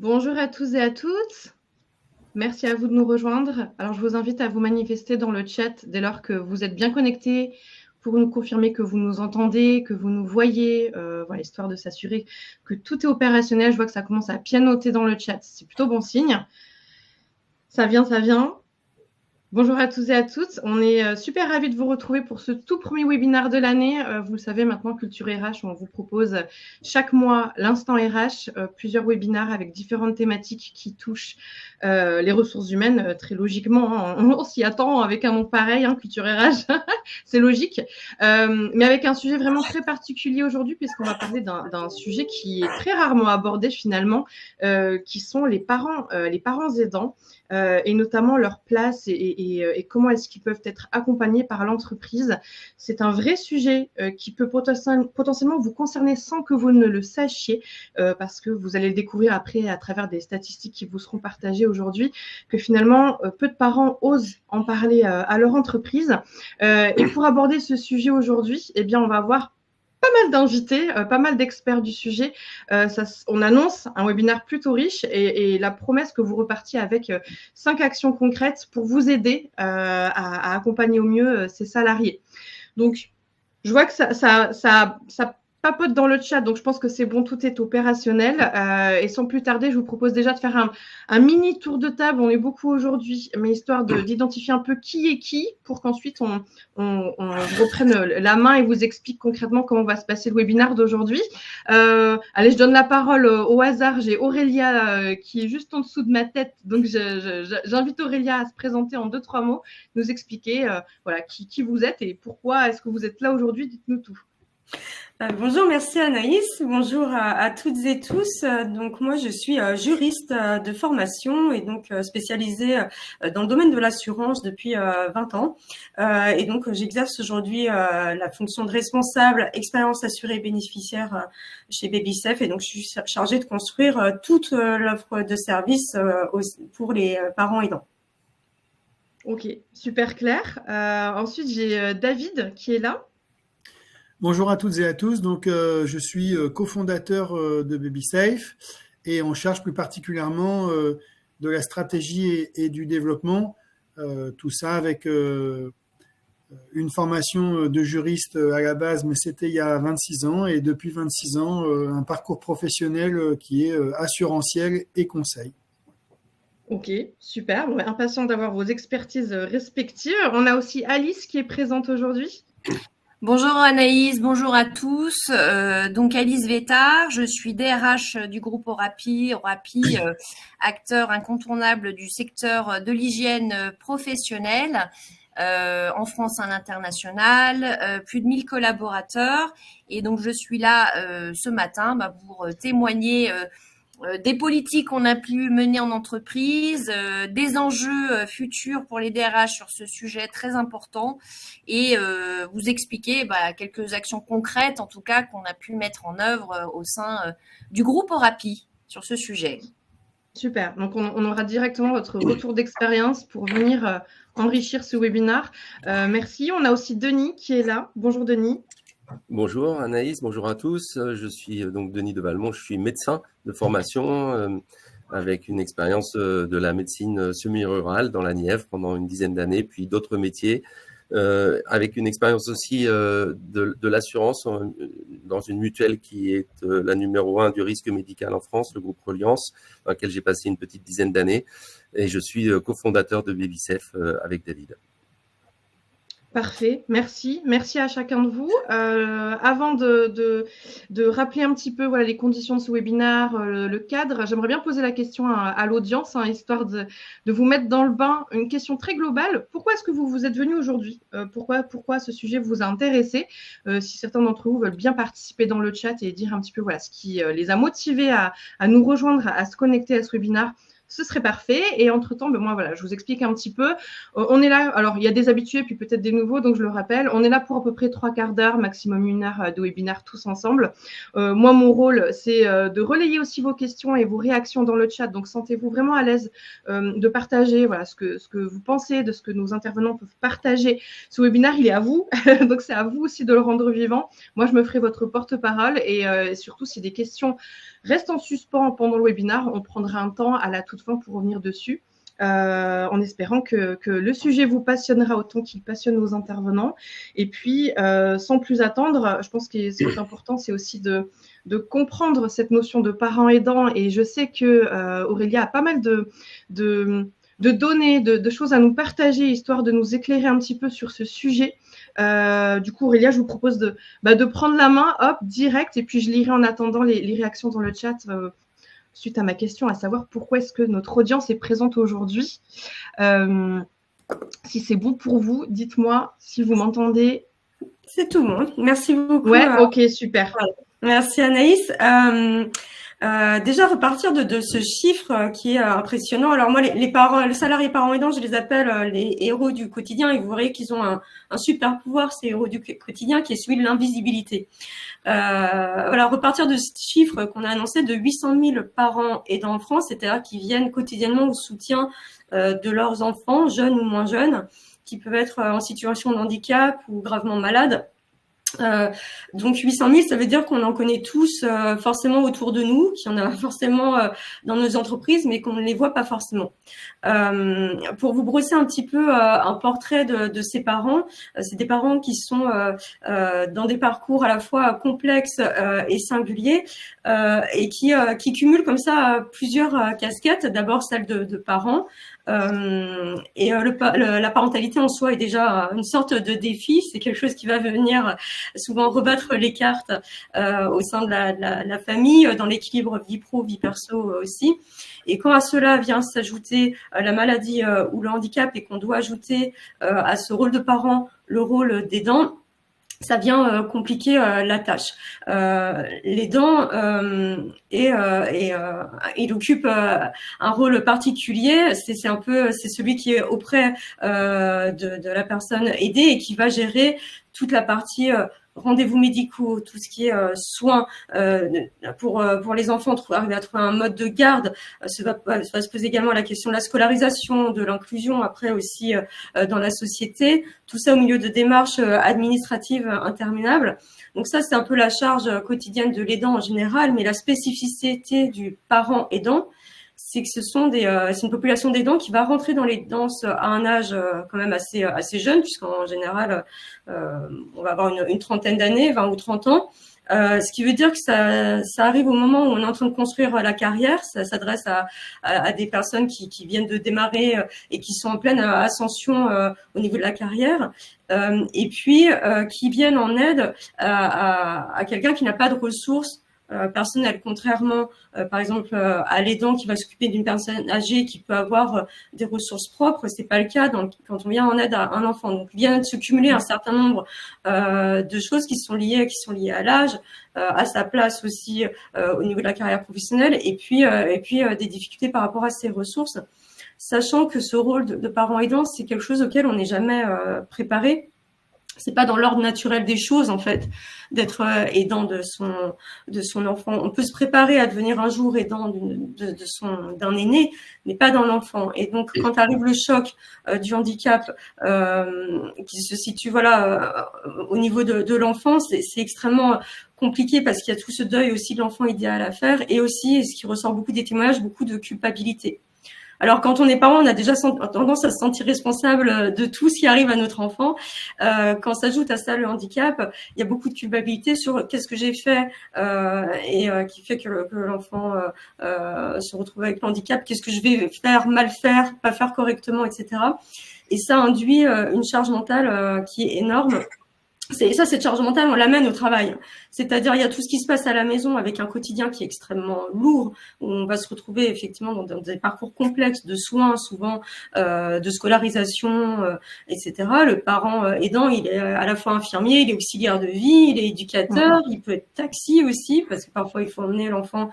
Bonjour à tous et à toutes. Merci à vous de nous rejoindre. Alors, je vous invite à vous manifester dans le chat dès lors que vous êtes bien connectés pour nous confirmer que vous nous entendez, que vous nous voyez, voilà, histoire de s'assurer que tout est opérationnel. Je vois que ça commence à pianoter dans le chat. C'est plutôt bon signe. Ça vient, ça vient. Bonjour à tous et à toutes. On est super ravis de vous retrouver pour ce tout premier webinaire de l'année. Vous le savez maintenant, Culture RH, on vous propose chaque mois l'instant RH, plusieurs webinaires avec différentes thématiques qui touchent les ressources humaines. Très logiquement, hein, on s'y attend avec un nom pareil, hein, Culture RH, c'est logique. Mais avec un sujet vraiment très particulier aujourd'hui, puisqu'on va parler d'un sujet qui est très rarement abordé finalement, qui sont les parents aidants. Et notamment leur place et comment est-ce qu'ils peuvent être accompagnés par l'entreprise. C'est un vrai sujet qui peut potentiellement vous concerner sans que vous ne le sachiez, parce que vous allez le découvrir après à travers des statistiques qui vous seront partagées aujourd'hui, que finalement, peu de parents osent en parler à leur entreprise. Et pour aborder ce sujet aujourd'hui, eh bien, on va voir pas mal d'invités, pas mal d'experts du sujet. On annonce un webinaire plutôt riche et la promesse que vous repartiez avec 5 actions concrètes pour vous aider à accompagner au mieux ces salariés. Donc, je vois que ça papote dans le chat, donc je pense que c'est bon, tout est opérationnel. Et sans plus tarder, je vous propose déjà de faire un mini tour de table. On est beaucoup aujourd'hui, mais histoire d'identifier un peu qui est qui, pour qu'ensuite on reprenne la main et vous explique concrètement comment va se passer le webinaire d'aujourd'hui. Allez, je donne la parole au hasard. J'ai Aurélia qui est juste en dessous de ma tête, donc j'invite Aurélia à se présenter en 2-3 mots, nous expliquer voilà, qui vous êtes et pourquoi est-ce que vous êtes là aujourd'hui. Dites-nous tout. Bonjour, merci Anaïs. Bonjour à toutes et tous. Donc moi, je suis juriste de formation et donc spécialisée dans le domaine de l'assurance depuis 20 ans. Et donc j'exerce aujourd'hui la fonction de responsable expérience assurée bénéficiaire chez BabySafe. Et donc je suis chargée de construire toute l'offre de services pour les parents aidants. Ok, super clair. Ensuite, j'ai David qui est là. Bonjour à toutes et à tous. Donc, je suis cofondateur de BabySafe et on charge plus particulièrement de la stratégie et du développement. Tout ça avec une formation de juriste à la base, mais c'était il y a 26 ans. Et depuis 26 ans, un parcours professionnel qui est assurantiel et conseil. Ok, super. Bon, impatient d'avoir vos expertises respectives. On a aussi Alice qui est présente aujourd'hui. Bonjour Anaïs, bonjour à tous. Donc Alice Vétard, je suis DRH du groupe Orapi, acteur incontournable du secteur de l'hygiène professionnelle en France et à l'international, plus de 1000 collaborateurs. Et donc je suis là ce matin pour témoigner des politiques qu'on a pu mener en entreprise, des enjeux futurs pour les DRH sur ce sujet très important et vous expliquer quelques actions concrètes, en tout cas, qu'on a pu mettre en œuvre au sein du groupe Orapi sur ce sujet. Super. Donc, on aura directement votre retour d'expérience pour venir enrichir ce webinaire. Merci. On a aussi Denis qui est là. Bonjour Denis. Bonjour Anaïs, bonjour à tous. Je suis donc Denis de Valmont, je suis médecin de formation avec une expérience de la médecine semi-rurale dans la Nièvre pendant une dizaine d'années, puis d'autres métiers, avec une expérience aussi de l'assurance dans une mutuelle qui est la numéro 1 du risque médical en France, le groupe Reliance, dans laquelle j'ai passé une petite dizaine d'années. Et je suis cofondateur de BabySafe avec David. Parfait, merci. Merci à chacun de vous. Avant de rappeler un petit peu voilà, les conditions de ce webinaire, le cadre, j'aimerais bien poser la question à l'audience, histoire de vous mettre dans le bain. Une question très globale. Pourquoi est-ce que vous êtes venus aujourd'hui ? Pourquoi ce sujet vous a intéressé ? Si certains d'entre vous veulent bien participer dans le chat et dire un petit peu voilà, ce qui les a motivés à nous rejoindre, à se connecter à ce webinaire, ce serait parfait. Et entre-temps, moi, voilà, je vous explique un petit peu. On est là, alors il y a des habitués, puis peut-être des nouveaux, donc je le rappelle. On est là pour à peu près 3/4 d'heure, maximum 1 heure de webinaire tous ensemble. Moi, mon rôle, c'est de relayer aussi vos questions et vos réactions dans le chat. Donc, sentez-vous vraiment à l'aise de partager voilà, ce que vous pensez, de ce que nos intervenants peuvent partager. Ce webinaire, il est à vous. Donc, c'est à vous aussi de le rendre vivant. Moi, je me ferai votre porte-parole et surtout, si des questions reste en suspens pendant le webinaire. On prendra un temps à la toute fin pour revenir dessus. En espérant que le sujet vous passionnera autant qu'il passionne nos intervenants. Et puis, sans plus attendre, je pense que ce qui est important, c'est aussi de comprendre cette notion de parent aidant. Et je sais que Aurélia a pas mal de données, de choses à nous partager, histoire de nous éclairer un petit peu sur ce sujet. Du coup, Aurélia, je vous propose de prendre la main, hop, direct, et puis je lirai en attendant les réactions dans le chat suite à ma question, à savoir pourquoi est-ce que notre audience est présente aujourd'hui. Si c'est bon pour vous, dites-moi si vous m'entendez. C'est tout bon. Merci beaucoup. Ouais, ok, super. Voilà. Merci Anaïs. Déjà repartir de ce chiffre qui est impressionnant. Alors moi, les parents, les salariés parents aidants, je les appelle les héros du quotidien, et vous verrez qu'ils ont un super pouvoir, ces héros du quotidien, qui est celui de l'invisibilité. Voilà, repartir de ce chiffre qu'on a annoncé de 800 000 parents aidants en France, c'est-à-dire qui viennent quotidiennement au soutien de leurs enfants, jeunes ou moins jeunes, qui peuvent être en situation de handicap ou gravement malades. Donc 800 000, ça veut dire qu'on en connaît tous forcément autour de nous, qu'il y en a forcément dans nos entreprises, mais qu'on ne les voit pas forcément. Pour vous brosser un petit peu un portrait de ces parents, c'est des parents qui sont dans des parcours à la fois complexes et singuliers, et qui cumulent comme ça plusieurs casquettes. D'abord celle de parents. La parentalité en soi est déjà une sorte de défi. C'est quelque chose qui va venir souvent rebattre les cartes au sein de la famille, dans l'équilibre vie pro, vie perso aussi. Et quand à cela vient s'ajouter la maladie ou le handicap, et qu'on doit ajouter à ce rôle de parent le rôle d'aidant, ça vient compliquer la tâche. L'aidant, il occupe un rôle particulier. C'est celui qui est auprès de la personne aidée, et qui va gérer toute la partie rendez-vous médicaux, tout ce qui est soins pour les enfants, arriver à trouver un mode de garde. Ça va se poser également la question de la scolarisation, de l'inclusion après aussi dans la société. Tout ça au milieu de démarches administratives interminables. Donc ça, c'est un peu la charge quotidienne de l'aidant en général, mais la spécificité du parent aidant, c'est que c'est une population d'aidants qui va rentrer dans les danses à un âge quand même assez jeune, puisqu'en général, on va avoir une trentaine d'années, 20 ou 30 ans. Ce qui veut dire que ça arrive au moment où on est en train de construire la carrière. Ça s'adresse à des personnes qui viennent de démarrer et qui sont en pleine ascension au niveau de la carrière, et puis qui viennent en aide à quelqu'un qui n'a pas de ressources personnel, contrairement par exemple à l'aidant qui va s'occuper d'une personne âgée qui peut avoir des ressources propres. C'est pas le cas quand on vient en aide à un enfant. Donc vient de se cumuler un certain nombre de choses qui sont liées à l'âge, à sa place aussi au niveau de la carrière professionnelle, et puis des difficultés par rapport à ses ressources, sachant que ce rôle de parent aidant, c'est quelque chose auquel on n'est jamais préparé. C'est pas dans l'ordre naturel des choses, en fait, d'être aidant de son enfant. On peut se préparer à devenir un jour aidant d'un aîné, mais pas dans l'enfant. Et donc, quand arrive le choc du handicap qui se situe au niveau de l'enfant, c'est extrêmement compliqué, parce qu'il y a tout ce deuil aussi de l'enfant idéal à faire, et aussi, ce qui ressort beaucoup des témoignages, beaucoup de culpabilité. Alors, quand on est parent, on a déjà tendance à se sentir responsable de tout ce qui arrive à notre enfant. Quand s'ajoute à ça le handicap, il y a beaucoup de culpabilité sur qu'est-ce que j'ai fait qui fait que l'enfant se retrouve avec le handicap, qu'est-ce que je vais faire, mal faire, pas faire correctement, etc. Et ça induit une charge mentale qui est énorme. Cette charge mentale, on l'amène au travail. C'est-à-dire, il y a tout ce qui se passe à la maison avec un quotidien qui est extrêmement lourd, où on va se retrouver effectivement dans des parcours complexes de soins, souvent de scolarisation, etc. Le parent aidant, il est à la fois infirmier, il est auxiliaire de vie, il est éducateur, il peut être taxi aussi, parce que parfois il faut emmener l'enfant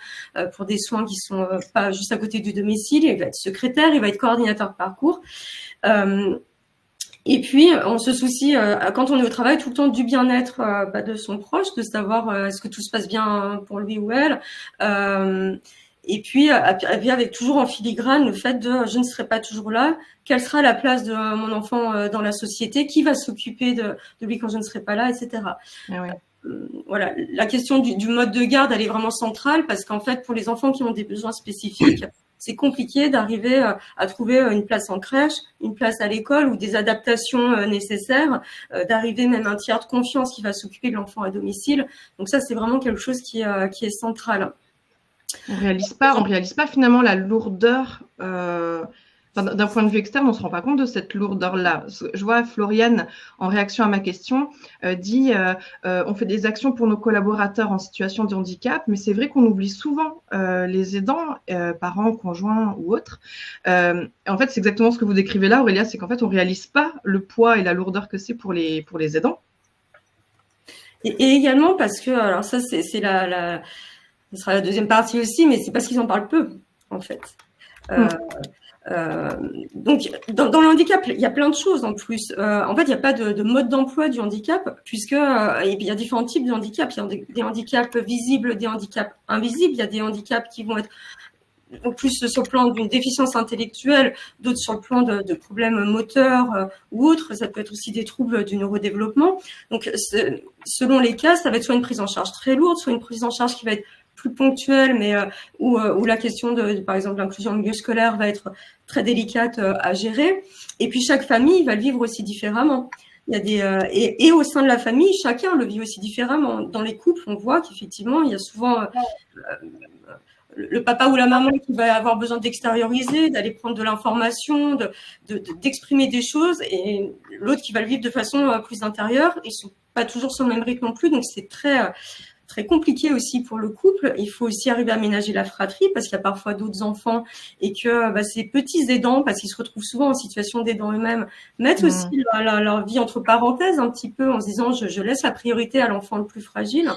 pour des soins qui sont pas juste à côté du domicile. Il va être secrétaire, il va être coordinateur de parcours. Et puis, on se soucie, quand on est au travail, tout le temps du bien-être de son proche, de savoir est-ce que tout se passe bien pour lui ou elle. Et puis avec toujours en filigrane le fait de je ne serai pas toujours là, quelle sera la place de mon enfant dans la société, qui va s'occuper de lui quand je ne serai pas là, etc. Ah ouais. voilà, la question du mode de garde, elle est vraiment centrale parce qu'en fait, pour les enfants qui ont des besoins spécifiques, c'est compliqué d'arriver à trouver une place en crèche, une place à l'école ou des adaptations nécessaires, d'arriver même à un tiers de confiance qui va s'occuper de l'enfant à domicile. Donc ça, c'est vraiment quelque chose qui est central. On réalise pas finalement la lourdeur. D'un point de vue externe, on ne se rend pas compte de cette lourdeur-là. Je vois Floriane, en réaction à ma question, dit on fait des actions pour nos collaborateurs en situation de handicap, mais c'est vrai qu'on oublie souvent les aidants, parents, conjoints ou autres. En fait, c'est exactement ce que vous décrivez là, Aurélia, c'est qu'en fait, on ne réalise pas le poids et la lourdeur que c'est pour les aidants. Et également parce que, alors ça, c'est ce sera la deuxième partie aussi, mais c'est parce qu'ils en parlent peu, en fait. Donc, dans le handicap, il y a plein de choses en plus. En fait, il n'y a pas de mode d'emploi du handicap, puisque il y a différents types de handicap. Il y a des handicaps visibles, des handicaps invisibles. Il y a des handicaps qui vont être plus sur le plan d'une déficience intellectuelle, d'autres sur le plan de problèmes moteurs ou autres. Ça peut être aussi des troubles du neurodéveloppement. Donc, selon les cas, ça va être soit une prise en charge très lourde, soit une prise en charge qui va être plus ponctuelle, mais où la question par exemple, l'inclusion en milieu scolaire va être très délicate à gérer. Et puis, chaque famille va le vivre aussi différemment. Il y a et au sein de la famille, chacun le vit aussi différemment. Dans les couples, on voit qu'effectivement, il y a souvent le papa ou la maman qui va avoir besoin d'extérioriser, d'aller prendre de l'information, d'exprimer des choses, et l'autre qui va le vivre de façon plus intérieure. Ils sont pas toujours sur le même rythme non plus, donc c'est très compliqué aussi pour le couple. Il faut aussi arriver à ménager la fratrie parce qu'il y a parfois d'autres enfants et que ces petits aidants, parce qu'ils se retrouvent souvent en situation d'aidant eux-mêmes, mettent aussi leur vie entre parenthèses un petit peu en se disant je laisse la priorité à l'enfant le plus fragile.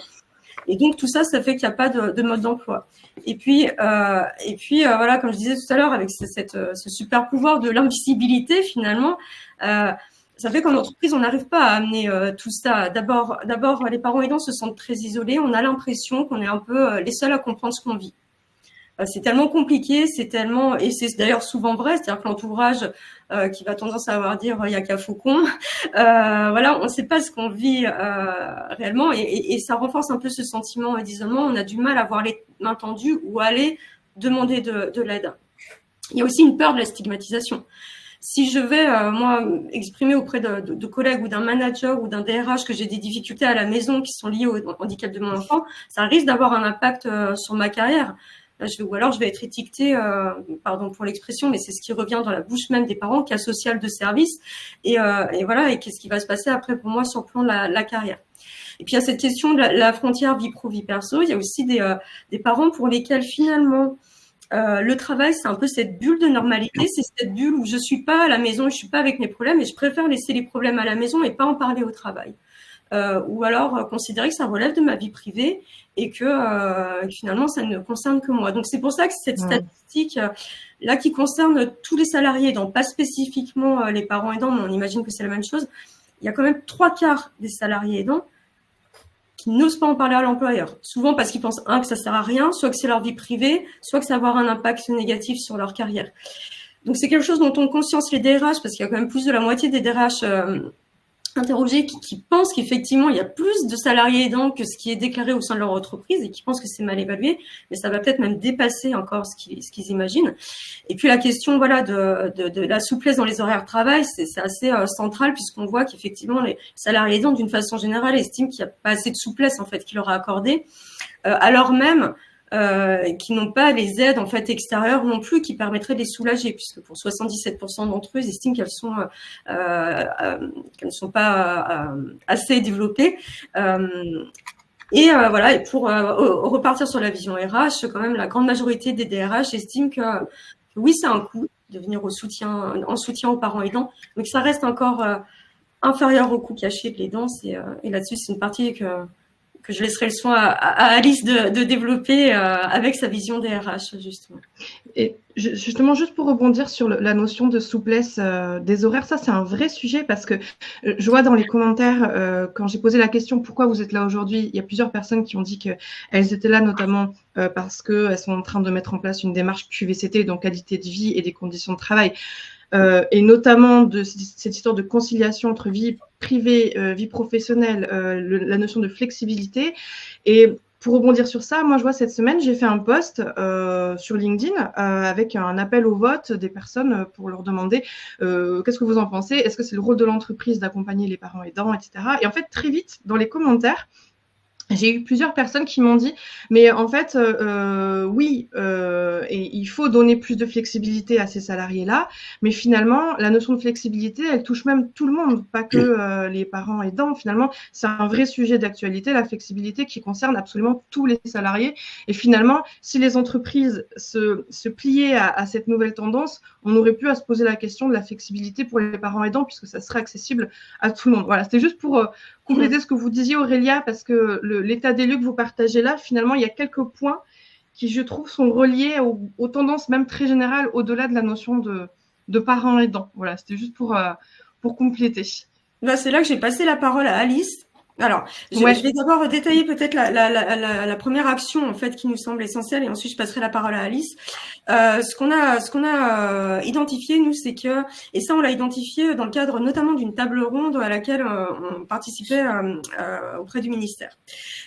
Et donc tout ça fait qu'il n'y a pas de mode d'emploi. Et puis voilà, comme je disais tout à l'heure, avec ce super pouvoir de l'invisibilité finalement, ça fait qu'en entreprise, on n'arrive pas à amener tout ça. D'abord, les parents aidants se sentent très isolés. On a l'impression qu'on est un peu les seuls à comprendre ce qu'on vit. C'est tellement compliqué, et c'est d'ailleurs souvent vrai, c'est-à-dire que l'entourage qui va tendance à avoir dire il y a qu'à faucon, voilà, on ne sait pas ce qu'on vit réellement, et ça renforce un peu ce sentiment d'isolement. On a du mal à avoir les mains tendues ou à aller demander de l'aide. Il y a aussi une peur de la stigmatisation. Si je vais, moi, exprimer auprès de collègues ou d'un manager ou d'un DRH que j'ai des difficultés à la maison qui sont liées au handicap de mon enfant, ça risque d'avoir un impact sur ma carrière. Ou alors je vais être étiquetée, pardon pour l'expression, mais c'est ce qui revient dans la bouche même des parents, cas social de service. Et voilà, et qu'est-ce qui va se passer après pour moi sur le plan de la carrière. Et puis il y a cette question de la frontière vie pro, vie perso. Il y a aussi des parents pour lesquels finalement le travail, c'est un peu cette bulle de normalité, c'est cette bulle où je suis pas à la maison, je suis pas avec mes problèmes et je préfère laisser les problèmes à la maison et pas en parler au travail. Ou alors considérer que ça relève de ma vie privée et que finalement ça ne concerne que moi. Donc c'est pour ça que cette statistique là qui concerne tous les salariés, donc pas spécifiquement les parents aidants, mais on imagine que c'est la même chose. Il y a quand même 3/4 des salariés aidants qui n'osent pas en parler à l'employeur. Souvent parce qu'ils pensent, que ça sert à rien, soit que c'est leur vie privée, soit que ça va avoir un impact négatif sur leur carrière. Donc, c'est quelque chose dont ont conscience les DRH, parce qu'il y a quand même plus de la moitié des DRH interrogés qui pensent qu'effectivement, il y a plus de salariés aidants que ce qui est déclaré au sein de leur entreprise et qui pensent que c'est mal évalué, mais ça va peut-être même dépasser encore ce qu'ils imaginent. Et puis, la question, voilà, de la souplesse dans les horaires de travail, c'est assez central puisqu'on voit qu'effectivement, les salariés aidants, d'une façon générale, estiment qu'il n'y a pas assez de souplesse, en fait, qui leur est accordée, alors même qui n'ont pas les aides en fait extérieures non plus qui permettraient de les soulager, puisque pour 77% d'entre eux, ils estiment qu'elles ne sont pas assez développées. Voilà, et pour repartir sur la vision RH, quand même la grande majorité des DRH estiment que oui, c'est un coût de venir en soutien aux parents aidants, mais que ça reste encore inférieur au coût caché de l'aidant. Et là-dessus, c'est une partie que je laisserai le soin à Alice de développer avec sa vision des RH, justement. Et justement, juste pour rebondir sur la notion de souplesse des horaires, ça, c'est un vrai sujet parce que je vois dans les commentaires, quand j'ai posé la question « Pourquoi vous êtes là aujourd'hui ?», il y a plusieurs personnes qui ont dit qu'elles étaient là notamment parce qu'elles sont en train de mettre en place une démarche QVCT, donc qualité de vie et des conditions de travail. et notamment de cette histoire de conciliation entre vie privée, vie professionnelle, la notion de flexibilité. Et pour rebondir sur ça, moi, je vois cette semaine, j'ai fait un post sur LinkedIn avec un appel au vote des personnes pour leur demander qu'est-ce que vous en pensez, est-ce que c'est le rôle de l'entreprise d'accompagner les parents aidants, etc. Et en fait, très vite, dans les commentaires, j'ai eu plusieurs personnes qui m'ont dit, mais en fait, oui, et il faut donner plus de flexibilité à ces salariés-là, mais finalement, la notion de flexibilité, elle touche même tout le monde, pas que les parents aidants. Finalement, c'est un vrai sujet d'actualité, la flexibilité qui concerne absolument tous les salariés. Et finalement, si les entreprises se pliaient à cette nouvelle tendance, on aurait pu à se poser la question de la flexibilité pour les parents aidants, puisque ça serait accessible à tout le monde. Voilà, c'était juste pour compléter ce que vous disiez, Aurélia, parce que l'état des lieux que vous partagez là, finalement, il y a quelques points qui, je trouve, sont reliés aux tendances même très générales, au-delà de la notion de parents aidants. Voilà, c'était juste pour compléter. Là, c'est là que j'ai passé la parole à Alice. Alors, je vais d'abord détailler peut-être la première action en fait qui nous semble essentielle, et ensuite je passerai la parole à Alice. Ce qu'on a identifié, nous, c'est que, et ça on l'a identifié dans le cadre notamment d'une table ronde à laquelle on participait auprès du ministère.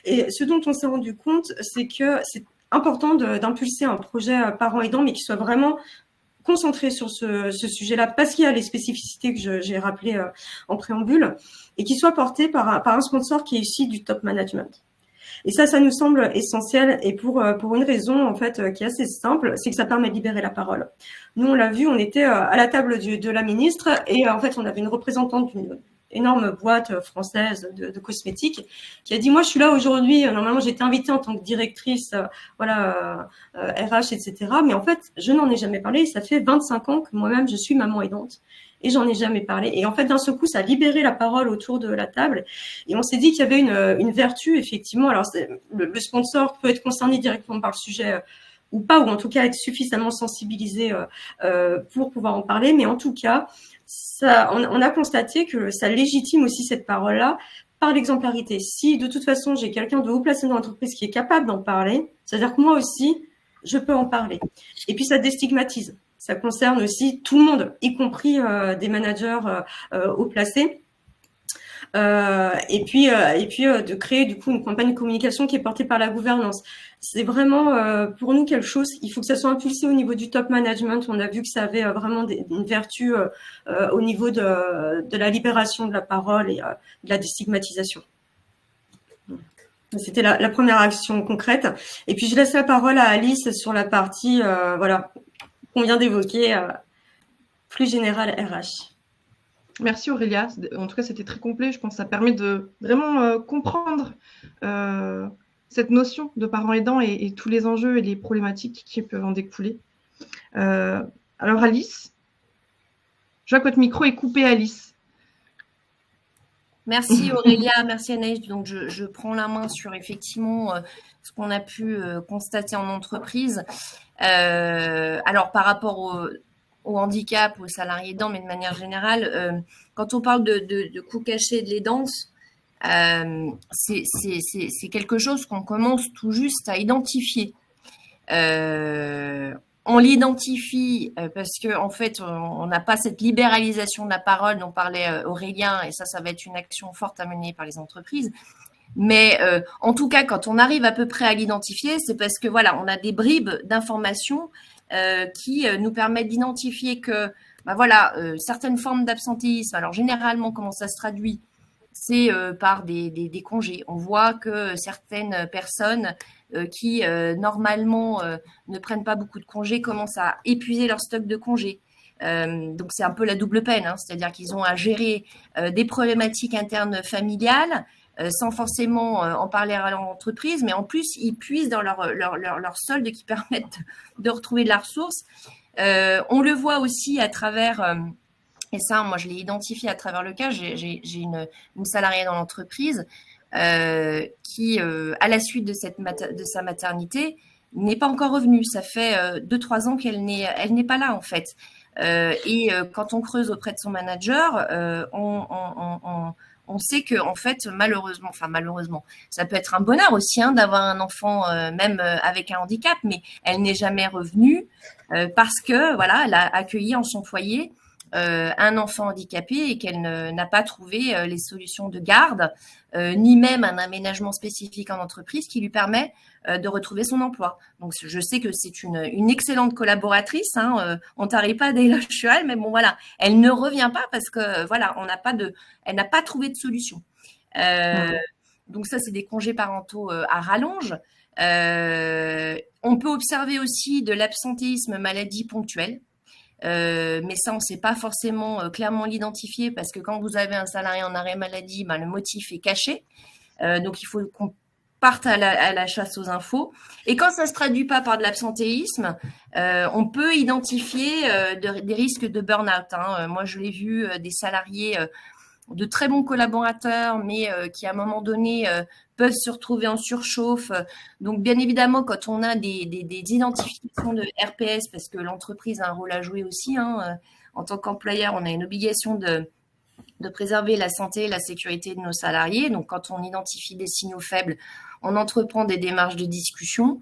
Et ce dont on s'est rendu compte, c'est que c'est important d'impulser un projet parents aidants, mais qui soit vraiment concentré sur ce sujet-là, parce qu'il y a les spécificités que j'ai rappelées en préambule, et qui soit porté par un sponsor qui est issu du top management. Et ça nous semble essentiel, et pour une raison en fait qui est assez simple, c'est que ça permet de libérer la parole. Nous, on l'a vu, on était à la table de la ministre, et en fait, on avait une représentante d'une énorme boîte française de cosmétiques qui a dit, moi, je suis là aujourd'hui, normalement, j'ai été invitée en tant que directrice, RH, etc. Mais en fait, je n'en ai jamais parlé. Ça fait 25 ans que moi-même, je suis maman aidante et j'en ai jamais parlé. Et en fait, d'un seul coup, ça a libéré la parole autour de la table. Et on s'est dit qu'il y avait une vertu, effectivement. Alors, le sponsor peut être concerné directement par le sujet ou pas, ou en tout cas être suffisamment sensibilisé pour pouvoir en parler. Mais en tout cas, on a constaté que ça légitime aussi cette parole-là par l'exemplarité. Si de toute façon, j'ai quelqu'un de haut placé dans l'entreprise qui est capable d'en parler, c'est-à-dire que moi aussi, je peux en parler. Et puis, ça déstigmatise. Ça concerne aussi tout le monde, y compris des managers haut placés. Et puis de créer du coup une campagne de communication qui est portée par la gouvernance. C'est vraiment pour nous quelque chose, il faut que ça soit impulsé au niveau du top management. On a vu que ça avait vraiment une vertu au niveau de la libération de la parole et de la déstigmatisation. C'était la première action concrète. Et puis je laisse la parole à Alice sur la partie qu'on vient d'évoquer, plus générale RH. Merci Aurélia. En tout cas, c'était très complet. Je pense que ça permet de vraiment comprendre cette notion de parents aidants et tous les enjeux et les problématiques qui peuvent en découler. Alors Alice, je vois que votre micro est coupé, Alice. Merci Aurélia, merci Anaïs. Donc je prends la main sur effectivement ce qu'on a pu constater en entreprise. Alors par rapport au handicap, aux salariés aidants, mais de manière générale, quand on parle de coûts cachés de l'aidance, c'est quelque chose qu'on commence tout juste à identifier. On l'identifie parce que en fait, on n'a pas cette libéralisation de la parole dont parlait Aurélien, et ça va être une action forte à mener par les entreprises. Mais en tout cas, quand on arrive à peu près à l'identifier, c'est parce que voilà, on a des bribes d'informations qui nous permettent d'identifier que certaines formes d'absentéisme, alors généralement comment ça se traduit, c'est par des congés. On voit que certaines personnes qui normalement ne prennent pas beaucoup de congés commencent à épuiser leur stock de congés. Donc c'est un peu la double peine, hein, c'est-à-dire qu'ils ont à gérer des problématiques internes familiales sans forcément en parler à l'entreprise, mais en plus ils puisent dans leur solde qui permettent de retrouver de la ressource. On le voit aussi à travers, et ça moi je l'ai identifié à travers le cas, j'ai une salariée dans l'entreprise qui, à la suite de sa maternité, n'est pas encore revenue. Ça fait 2-3 ans qu'elle n'est pas là en fait. Et quand on creuse auprès de son manager, on sait que en fait malheureusement, ça peut être un bonheur aussi d'avoir un enfant même avec un handicap, mais elle n'est jamais revenue parce que voilà, elle a accueilli en son foyer un enfant handicapé et qu'elle n'a pas trouvé les solutions de garde, ni même un aménagement spécifique en entreprise qui lui permet de retrouver son emploi. Donc, je sais que c'est une excellente collaboratrice. On tarit pas d'éloges sur elle, mais bon, voilà, elle ne revient pas parce que, voilà, elle n'a pas trouvé de solution. Donc ça, c'est des congés parentaux à rallonge. On peut observer aussi de l'absentéisme maladie ponctuelle. Mais ça, on ne sait pas forcément clairement l'identifier parce que quand vous avez un salarié en arrêt maladie, le motif est caché. Donc, il faut qu'on parte à la chasse aux infos. Et quand ça ne se traduit pas par de l'absentéisme, on peut identifier des risques de burn-out. Moi, je l'ai vu, des salariés, de très bons collaborateurs, mais qui, à un moment donné, peuvent se retrouver en surchauffe. Donc, bien évidemment, quand on a des identifications de RPS, parce que l'entreprise a un rôle à jouer aussi, en tant qu'employeur, on a une obligation de préserver la santé et la sécurité de nos salariés. Donc, quand on identifie des signaux faibles, on entreprend des démarches de discussion,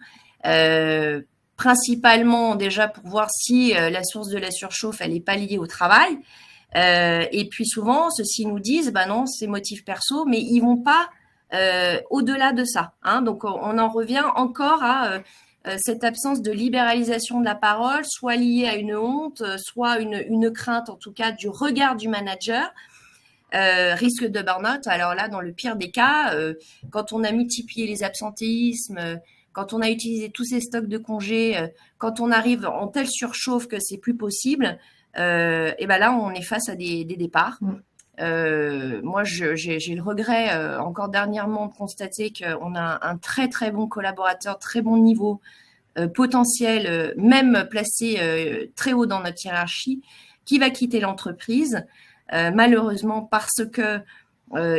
principalement déjà pour voir si la source de la surchauffe, elle n'est pas liée au travail. Et puis souvent, ceux-ci nous disent, non, c'est motif perso, mais ils vont pas au-delà de ça. Donc, on en revient encore à cette absence de libéralisation de la parole, soit liée à une honte, soit une crainte, en tout cas, du regard du manager. Risque de burn-out. Alors là, dans le pire des cas, quand on a multiplié les absentéismes, quand on a utilisé tous ces stocks de congés, quand on arrive en telle surchauffe que c'est plus possible, et là, on est face à des départs. Moi, j'ai le regret, encore dernièrement, de constater qu'on a un très, très bon collaborateur, très bon niveau, potentiel, même placé très haut dans notre hiérarchie, qui va quitter l'entreprise, malheureusement parce que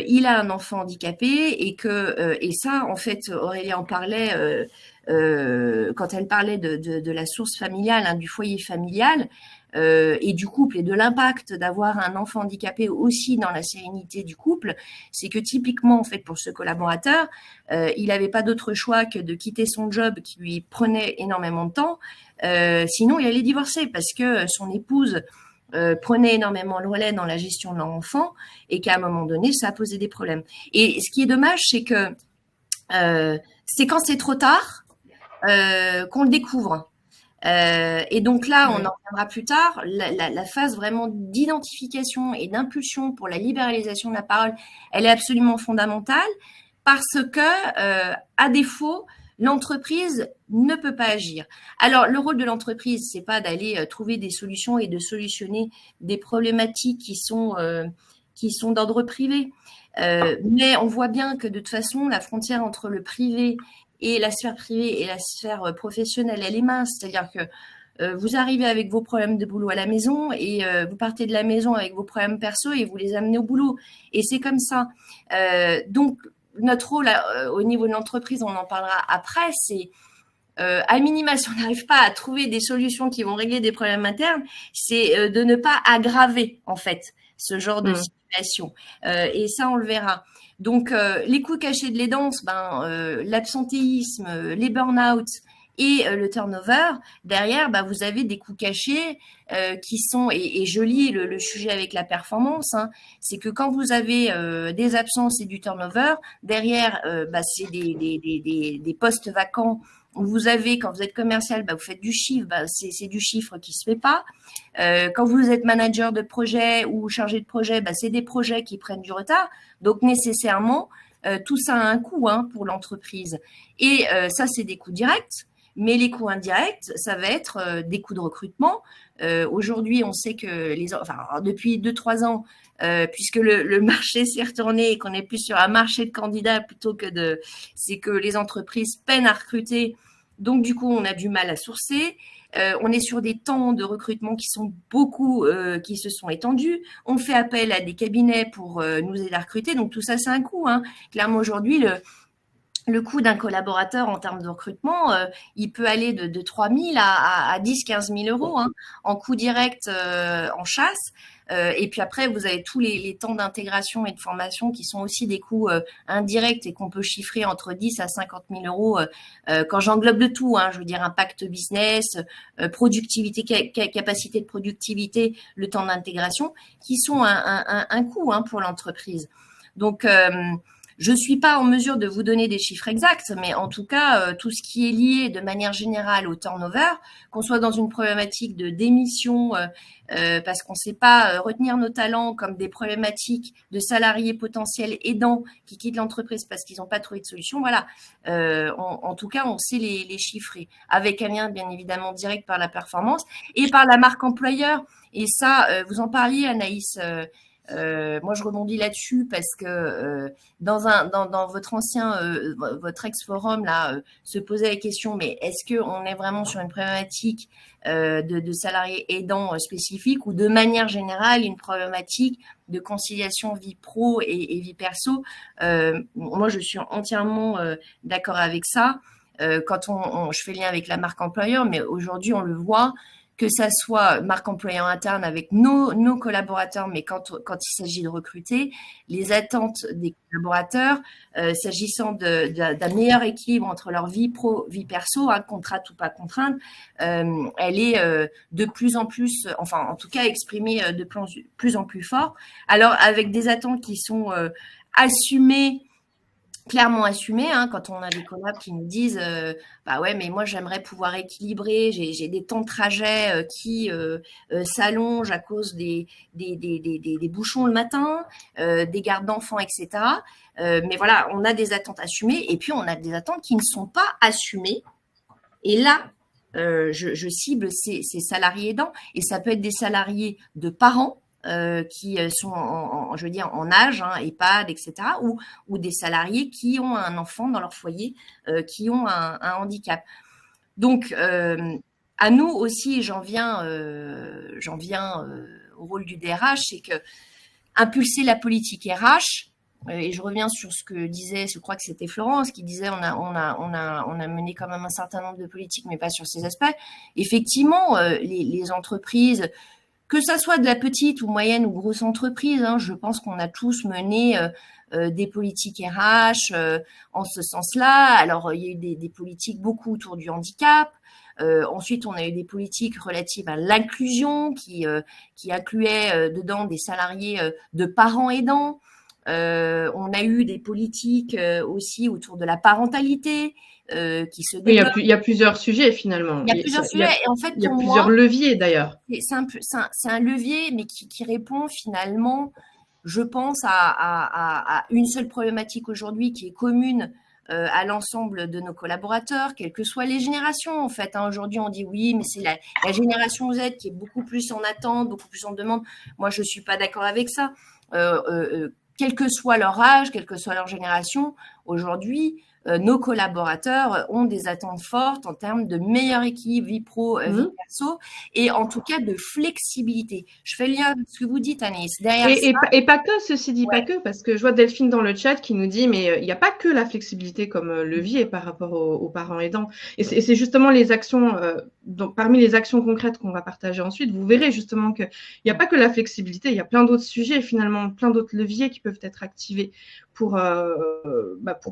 il a un enfant handicapé et ça, en fait, Aurélie en parlait quand elle parlait de la source familiale, du foyer familial, et du couple et de l'impact d'avoir un enfant handicapé aussi dans la sérénité du couple, c'est que typiquement, en fait, pour ce collaborateur, il n'avait pas d'autre choix que de quitter son job qui lui prenait énormément de temps. Sinon, il allait divorcer parce que son épouse prenait énormément le relais dans la gestion de leur enfant et qu'à un moment donné, ça a posé des problèmes. Et ce qui est dommage, c'est que c'est quand c'est trop tard qu'on le découvre. Et donc là, on en reviendra plus tard, la phase vraiment d'identification et d'impulsion pour la libéralisation de la parole, elle est absolument fondamentale parce que, à défaut, l'entreprise ne peut pas agir. Alors, le rôle de l'entreprise, c'est pas d'aller trouver des solutions et de solutionner des problématiques qui sont d'ordre privé. Mais on voit bien que de toute façon, la frontière entre le privé et la sphère privée et la sphère professionnelle, elle est mince. C'est-à-dire que vous arrivez avec vos problèmes de boulot à la maison et vous partez de la maison avec vos problèmes perso et vous les amenez au boulot. Et c'est comme ça. Donc, notre rôle au niveau de l'entreprise, on en parlera après, c'est à minima, si on n'arrive pas à trouver des solutions qui vont régler des problèmes internes, c'est de ne pas aggraver, en fait, ce genre de situation. Et ça, on le verra. Donc, les coûts cachés de l'aidance, l'absentéisme, les burn-out et le turnover, derrière, vous avez des coûts cachés qui sont, et je lis le sujet avec la performance, c'est que quand vous avez des absences et du turnover, derrière, c'est des postes vacants. Vous avez, quand vous êtes commercial, vous faites du chiffre, c'est du chiffre qui se fait pas. Quand vous êtes manager de projet ou chargé de projet, c'est des projets qui prennent du retard. Donc, nécessairement, tout ça a un coût pour l'entreprise. Et ça, c'est des coûts directs. Mais les coûts indirects, ça va être des coûts de recrutement. Aujourd'hui, on sait que depuis 2-3 ans, puisque le marché s'est retourné et qu'on est plus sur un marché de candidats plutôt que c'est que les entreprises peinent à recruter. Donc, du coup, on a du mal à sourcer. On est sur des temps de recrutement qui sont qui se sont étendus. On fait appel à des cabinets pour nous aider à recruter. Donc, tout ça, c'est un coût. Clairement, aujourd'hui, le coût d'un collaborateur en termes de recrutement, il peut aller de 3 000 à 10 000 15 000 euros en coût direct en chasse. Et puis après, vous avez tous les temps d'intégration et de formation qui sont aussi des coûts indirects et qu'on peut chiffrer entre 10 à 50 000 euros quand j'englobe le tout. Je veux dire impact business, productivité, capacité de productivité, le temps d'intégration, qui sont un coût pour l'entreprise. Donc, je ne suis pas en mesure de vous donner des chiffres exacts, mais en tout cas, tout ce qui est lié de manière générale au turnover, qu'on soit dans une problématique de démission, parce qu'on ne sait pas retenir nos talents, comme des problématiques de salariés potentiels aidants qui quittent l'entreprise parce qu'ils n'ont pas trouvé de solution. Voilà. En tout cas, on sait les chiffrer, avec un lien bien évidemment direct par la performance et par la marque employeur. Et ça, vous en parliez, Anaïs. Moi, je rebondis là-dessus parce que dans votre votre ex-forum là, se posait la question, mais est-ce qu'on est vraiment sur une problématique de salariés aidants spécifiques ou de manière générale une problématique de conciliation vie pro et vie perso? Moi, je suis entièrement d'accord avec ça. Quand je fais lien avec la marque employeur, mais aujourd'hui, on le voit, que ça soit marque employeur interne avec nos collaborateurs, mais quand il s'agit de recruter, les attentes des collaborateurs, s'agissant d'un meilleur équilibre entre leur vie pro, vie perso, contrainte ou pas contrainte, elle est de plus en plus, enfin en tout cas exprimée de plus en plus fort. Alors avec des attentes qui sont assumées, clairement assumé, quand on a des collabs qui nous disent bah ouais, mais moi j'aimerais pouvoir équilibrer, j'ai des temps de trajet qui s'allongent à cause des bouchons le matin, des gardes d'enfants, etc. Mais voilà, on a des attentes assumées et puis on a des attentes qui ne sont pas assumées. Et là, je cible ces salariés aidants, et ça peut être des salariés de parents qui sont je veux dire en âge, EHPAD, etc., ou des salariés qui ont un enfant dans leur foyer, qui ont un handicap. Donc, à nous aussi, j'en viens au rôle du DRH, c'est que impulser la politique RH, et je reviens sur ce que disait, je crois que c'était Florence qui disait, on a mené quand même un certain nombre de politiques, mais pas sur ces aspects. Effectivement, les entreprises, que ça soit de la petite ou moyenne ou grosse entreprise, je pense qu'on a tous mené des politiques RH en ce sens-là. Alors, il y a eu des politiques beaucoup autour du handicap. Ensuite, on a eu des politiques relatives à l'inclusion qui incluaient dedans des salariés de parents aidants. On a eu des politiques aussi autour de la parentalité qui se développent. Il y a plusieurs sujets finalement. Il y a plusieurs sujets. Et en fait, il y a plusieurs leviers d'ailleurs. C'est un levier, mais qui répond finalement, je pense, à une seule problématique aujourd'hui qui est commune à l'ensemble de nos collaborateurs, quelles que soient les générations. En fait, aujourd'hui, on dit oui, mais c'est la génération Z qui est beaucoup plus en attente, beaucoup plus en demande. Moi, je ne suis pas d'accord avec ça. Quel que soit leur âge, quelle que soit leur génération, aujourd'hui, nos collaborateurs ont des attentes fortes en termes de meilleur équilibre vie pro, vie perso, et en tout cas de flexibilité. Je fais le lien avec ce que vous dites, Anaïs. Et pas que, ceci dit, pas que, parce que je vois Delphine dans le chat qui nous dit, mais il n'y a pas que la flexibilité comme levier par rapport aux parents aidants. Et c'est justement les actions, donc, parmi les actions concrètes qu'on va partager ensuite, vous verrez justement qu'il n'y a pas que la flexibilité, il y a plein d'autres sujets, finalement, plein d'autres leviers qui peuvent être activés pour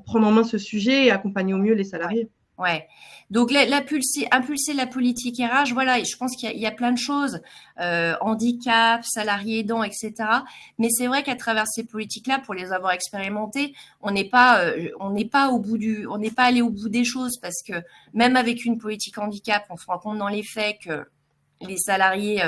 prendre en main ce sujet et accompagner au mieux les salariés. Ouais. Donc impulser la politique RH, voilà, et je pense qu'il y a plein de choses, handicap, salariés aidants, etc. Mais c'est vrai qu'à travers ces politiques-là, pour les avoir expérimentées, on n'est pas allé au bout des choses, parce que même avec une politique handicap, on se rend compte dans les faits que les salariés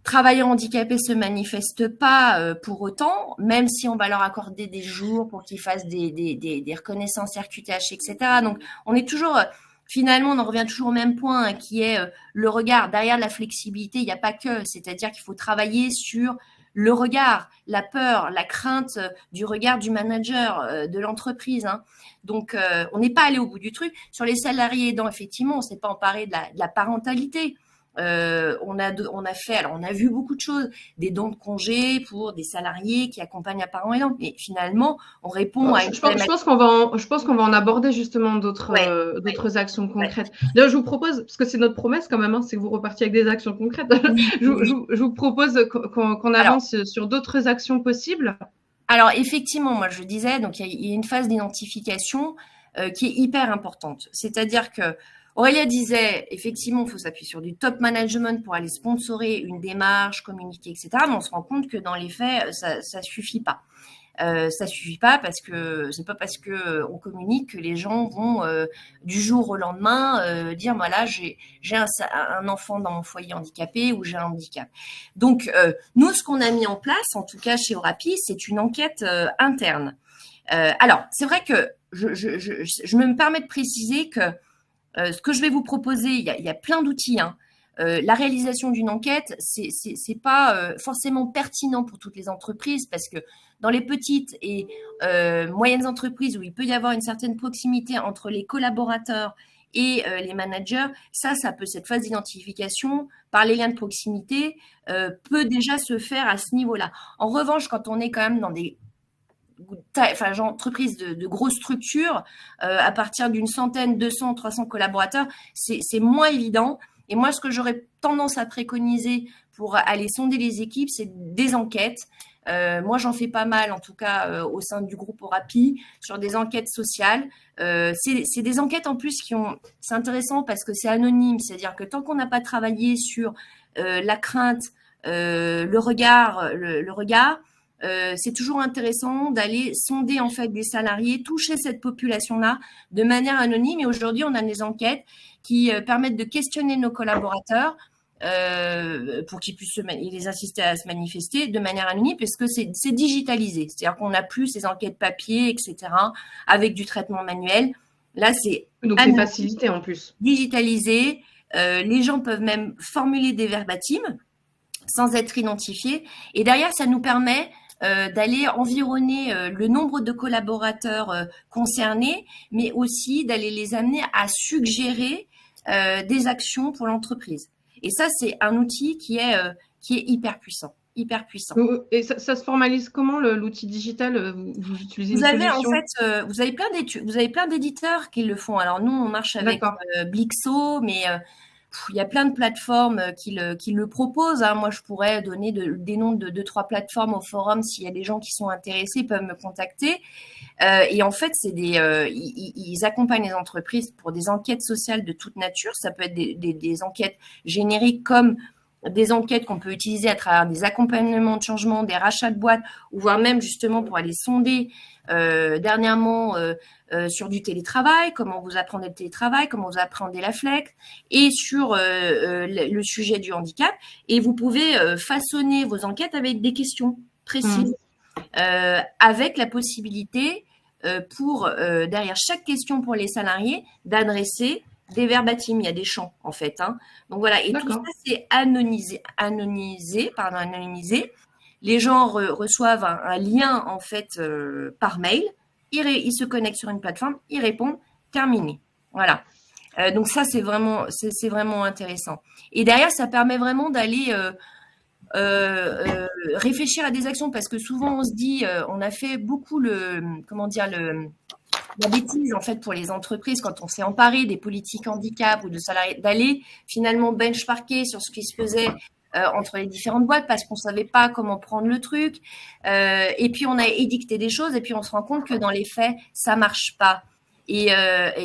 travailleurs handicapés se manifestent pas pour autant, même si on va leur accorder des jours pour qu'ils fassent des reconnaissances RQTH, etc. Donc, on est toujours, finalement, on en revient toujours au même point, qui est le regard. Derrière la flexibilité, il n'y a pas que, c'est-à-dire qu'il faut travailler sur le regard, la peur, la crainte du regard du manager de l'entreprise. Donc, on n'est pas allé au bout du truc. Sur les salariés aidants, effectivement, on ne s'est pas emparé de la parentalité. On a vu beaucoup de choses, des dons de congé pour des salariés qui accompagnent un parent aidant. Mais finalement, on répond à une je pense qu'on va en aborder justement d'autres actions concrètes. D'ailleurs, je vous propose, parce que c'est notre promesse quand même, c'est que vous repartiez avec des actions concrètes. Je vous propose qu'on avance sur d'autres actions possibles. Alors effectivement, moi je disais, donc il y a une phase d'identification qui est hyper importante. C'est-à-dire que Aurélia disait, effectivement, il faut s'appuyer sur du top management pour aller sponsorer une démarche, communiquer, etc. Mais on se rend compte que dans les faits, ça suffit pas. Ça suffit pas parce que c'est pas parce que on communique que les gens vont du jour au lendemain dire voilà j'ai un enfant dans mon foyer handicapé ou j'ai un handicap. Donc nous ce qu'on a mis en place en tout cas chez Orapi c'est une enquête interne. Alors c'est vrai que je me permets de préciser que ce que je vais vous proposer il y a plein d'outils la réalisation d'une enquête, c'est pas forcément pertinent pour toutes les entreprises parce que dans les petites et moyennes entreprises où il peut y avoir une certaine proximité entre les collaborateurs et les managers, cette phase d'identification par les liens de proximité peut déjà se faire à ce niveau-là. En revanche, quand on est quand même dans des entreprises de grosses structures, à partir d'une centaine, 200, 300 collaborateurs, c'est moins évident. Et moi, ce que j'aurais tendance à préconiser pour aller sonder les équipes, c'est des enquêtes. Moi, j'en fais pas mal, en tout cas, au sein du groupe Orapi, sur des enquêtes sociales. C'est des enquêtes en plus c'est intéressant parce que c'est anonyme. C'est-à-dire que tant qu'on n'a pas travaillé sur la crainte, le regard, c'est toujours intéressant d'aller sonder en fait des salariés, toucher cette population-là de manière anonyme. Et aujourd'hui, on a des enquêtes qui permettent de questionner nos collaborateurs pour qu'ils puissent les inciter à se manifester de manière anonyme, parce que c'est digitalisé. C'est-à-dire qu'on n'a plus ces enquêtes papier, etc., avec du traitement manuel. Là, donc c'est facilité en plus. Digitalisé. Les gens peuvent même formuler des verbatims sans être identifiés. Et derrière, ça nous permet d'aller environner le nombre de collaborateurs concernés, mais aussi d'aller les amener à suggérer des actions pour l'entreprise. Et ça, c'est un outil qui est hyper puissant. Hyper puissant. Et ça se formalise comment l'outil digital? Vous utilisez une solution? En fait, vous avez plein d'éditeurs qui le font. Alors nous, on marche avec Blixo, mais il y a plein de plateformes qui le proposent. Moi, je pourrais donner des noms de 2-3 plateformes au forum. S'il y a des gens qui sont intéressés, ils peuvent me contacter. Et en fait, ils accompagnent les entreprises pour des enquêtes sociales de toute nature. Ça peut être des enquêtes génériques comme des enquêtes qu'on peut utiliser à travers des accompagnements de changement, des rachats de boîtes, ou voire même justement pour aller sonder dernièrement sur du télétravail, comment vous apprenez le télétravail, comment vous apprenez la flex, et sur le sujet du handicap. Et vous pouvez façonner vos enquêtes avec des questions précises, avec la possibilité pour derrière chaque question pour les salariés d'adresser des verbatims, il y a des champs en fait. Donc voilà, et tout ça c'est anonymisé. Les gens reçoivent un lien en fait par mail. Ils se connectent sur une plateforme, ils répondent, terminé. Voilà. Donc ça c'est vraiment intéressant. Et derrière ça permet vraiment d'aller réfléchir à des actions parce que souvent on se dit, on a fait beaucoup la bêtise en fait pour les entreprises quand on s'est emparé des politiques handicap ou de salariés d'aller finalement benchmarker sur ce qui se faisait entre les différentes boîtes parce qu'on savait pas comment prendre le truc et puis on a édicté des choses et puis on se rend compte que dans les faits ça marche pas et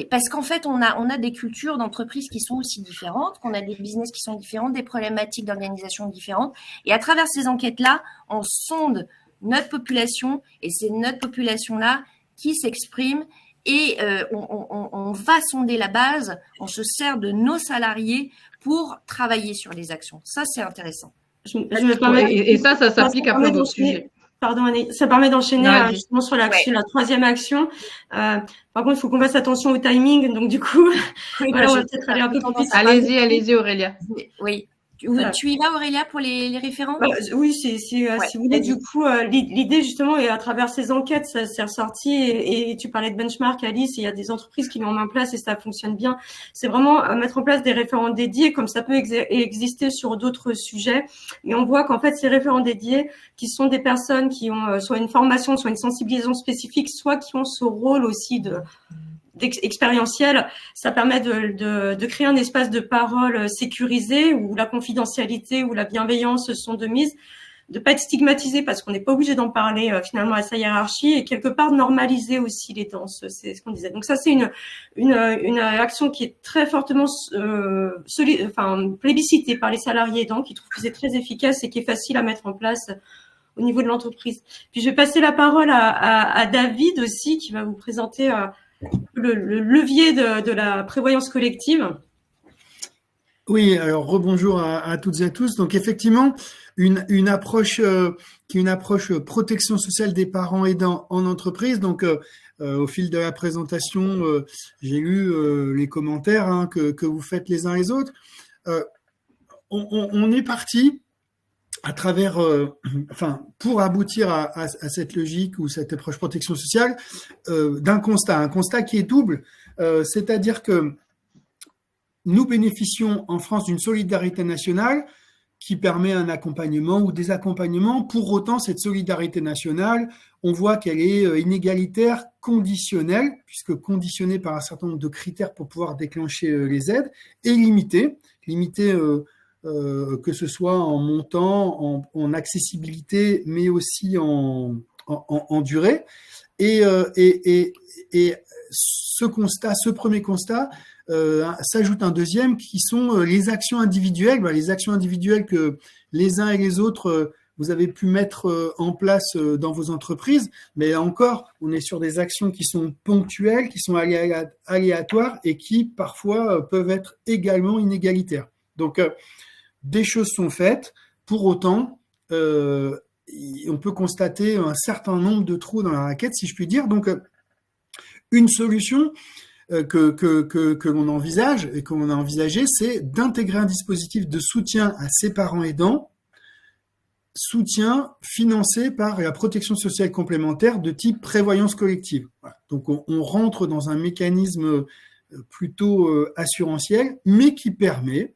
parce qu'en fait on a des cultures d'entreprises qui sont aussi différentes, qu'on a des business qui sont différents, des problématiques d'organisation différentes et à travers ces enquêtes là on sonde notre population et c'est notre population là qui s'exprime et on va sonder la base, on se sert de nos salariés pour travailler sur les actions. Ça, c'est intéressant. Et ça s'applique à plein d'autres sujets. Pardon, Annie, ça permet d'enchaîner justement sur la troisième action. Par contre, il faut qu'on fasse attention au timing. Donc, du coup, on va peut-être aller un peu plus vite. Allez-y, Aurélia. Oui. Tu y vas, Aurélia, pour les référents? Oui, si vous voulez, du coup, l'idée justement, et à travers ces enquêtes, ça s'est ressorti, et tu parlais de benchmark, Alice, et il y a des entreprises qui l'ont mis en place et ça fonctionne bien. C'est vraiment mettre en place des référents dédiés, comme ça peut exister sur d'autres sujets. Et on voit qu'en fait, ces référents dédiés, qui sont des personnes qui ont soit une formation, soit une sensibilisation spécifique, soit qui ont ce rôle aussi expérientiel, ça permet de créer un espace de parole sécurisé où la confidentialité ou la bienveillance sont de mise, de pas être stigmatisé parce qu'on n'est pas obligé d'en parler finalement à sa hiérarchie, et quelque part normaliser aussi les danses, c'est ce qu'on disait. Donc ça, c'est une action qui est très fortement plébiscitée par les salariés aidants, qui trouvent que c'est très efficace et qui est facile à mettre en place au niveau de l'entreprise. Puis je vais passer la parole à David aussi, qui va vous présenter le levier de la prévoyance collective. Oui, alors rebonjour à toutes et à tous. Donc effectivement, une approche qui est une approche protection sociale des parents aidants en entreprise. Donc au fil de la présentation, j'ai lu les commentaires que vous faites les uns les autres. On est parti à travers, pour aboutir à cette logique ou cette approche protection sociale, un constat qui est double, c'est-à-dire que nous bénéficions en France d'une solidarité nationale qui permet un accompagnement ou des accompagnements. Pour autant, cette solidarité nationale, on voit qu'elle est inégalitaire, conditionnelle, puisque conditionnée par un certain nombre de critères pour pouvoir déclencher les aides, et limitée que ce soit en montant, en accessibilité, mais aussi en durée. Et ce premier constat s'ajoute un deuxième qui sont les actions individuelles. Les actions individuelles que les uns et les autres vous avez pu mettre en place dans vos entreprises, mais là encore, on est sur des actions qui sont ponctuelles, qui sont aléatoires et qui parfois peuvent être également inégalitaires. Donc, des choses sont faites, pour autant, on peut constater un certain nombre de trous dans la raquette, si je puis dire. Donc, une solution que l'on envisage et qu'on a envisagé, c'est d'intégrer un dispositif de soutien à ces parents aidants, soutien financé par la protection sociale complémentaire de type prévoyance collective. Voilà. Donc, on rentre dans un mécanisme plutôt assurantiel, mais qui permet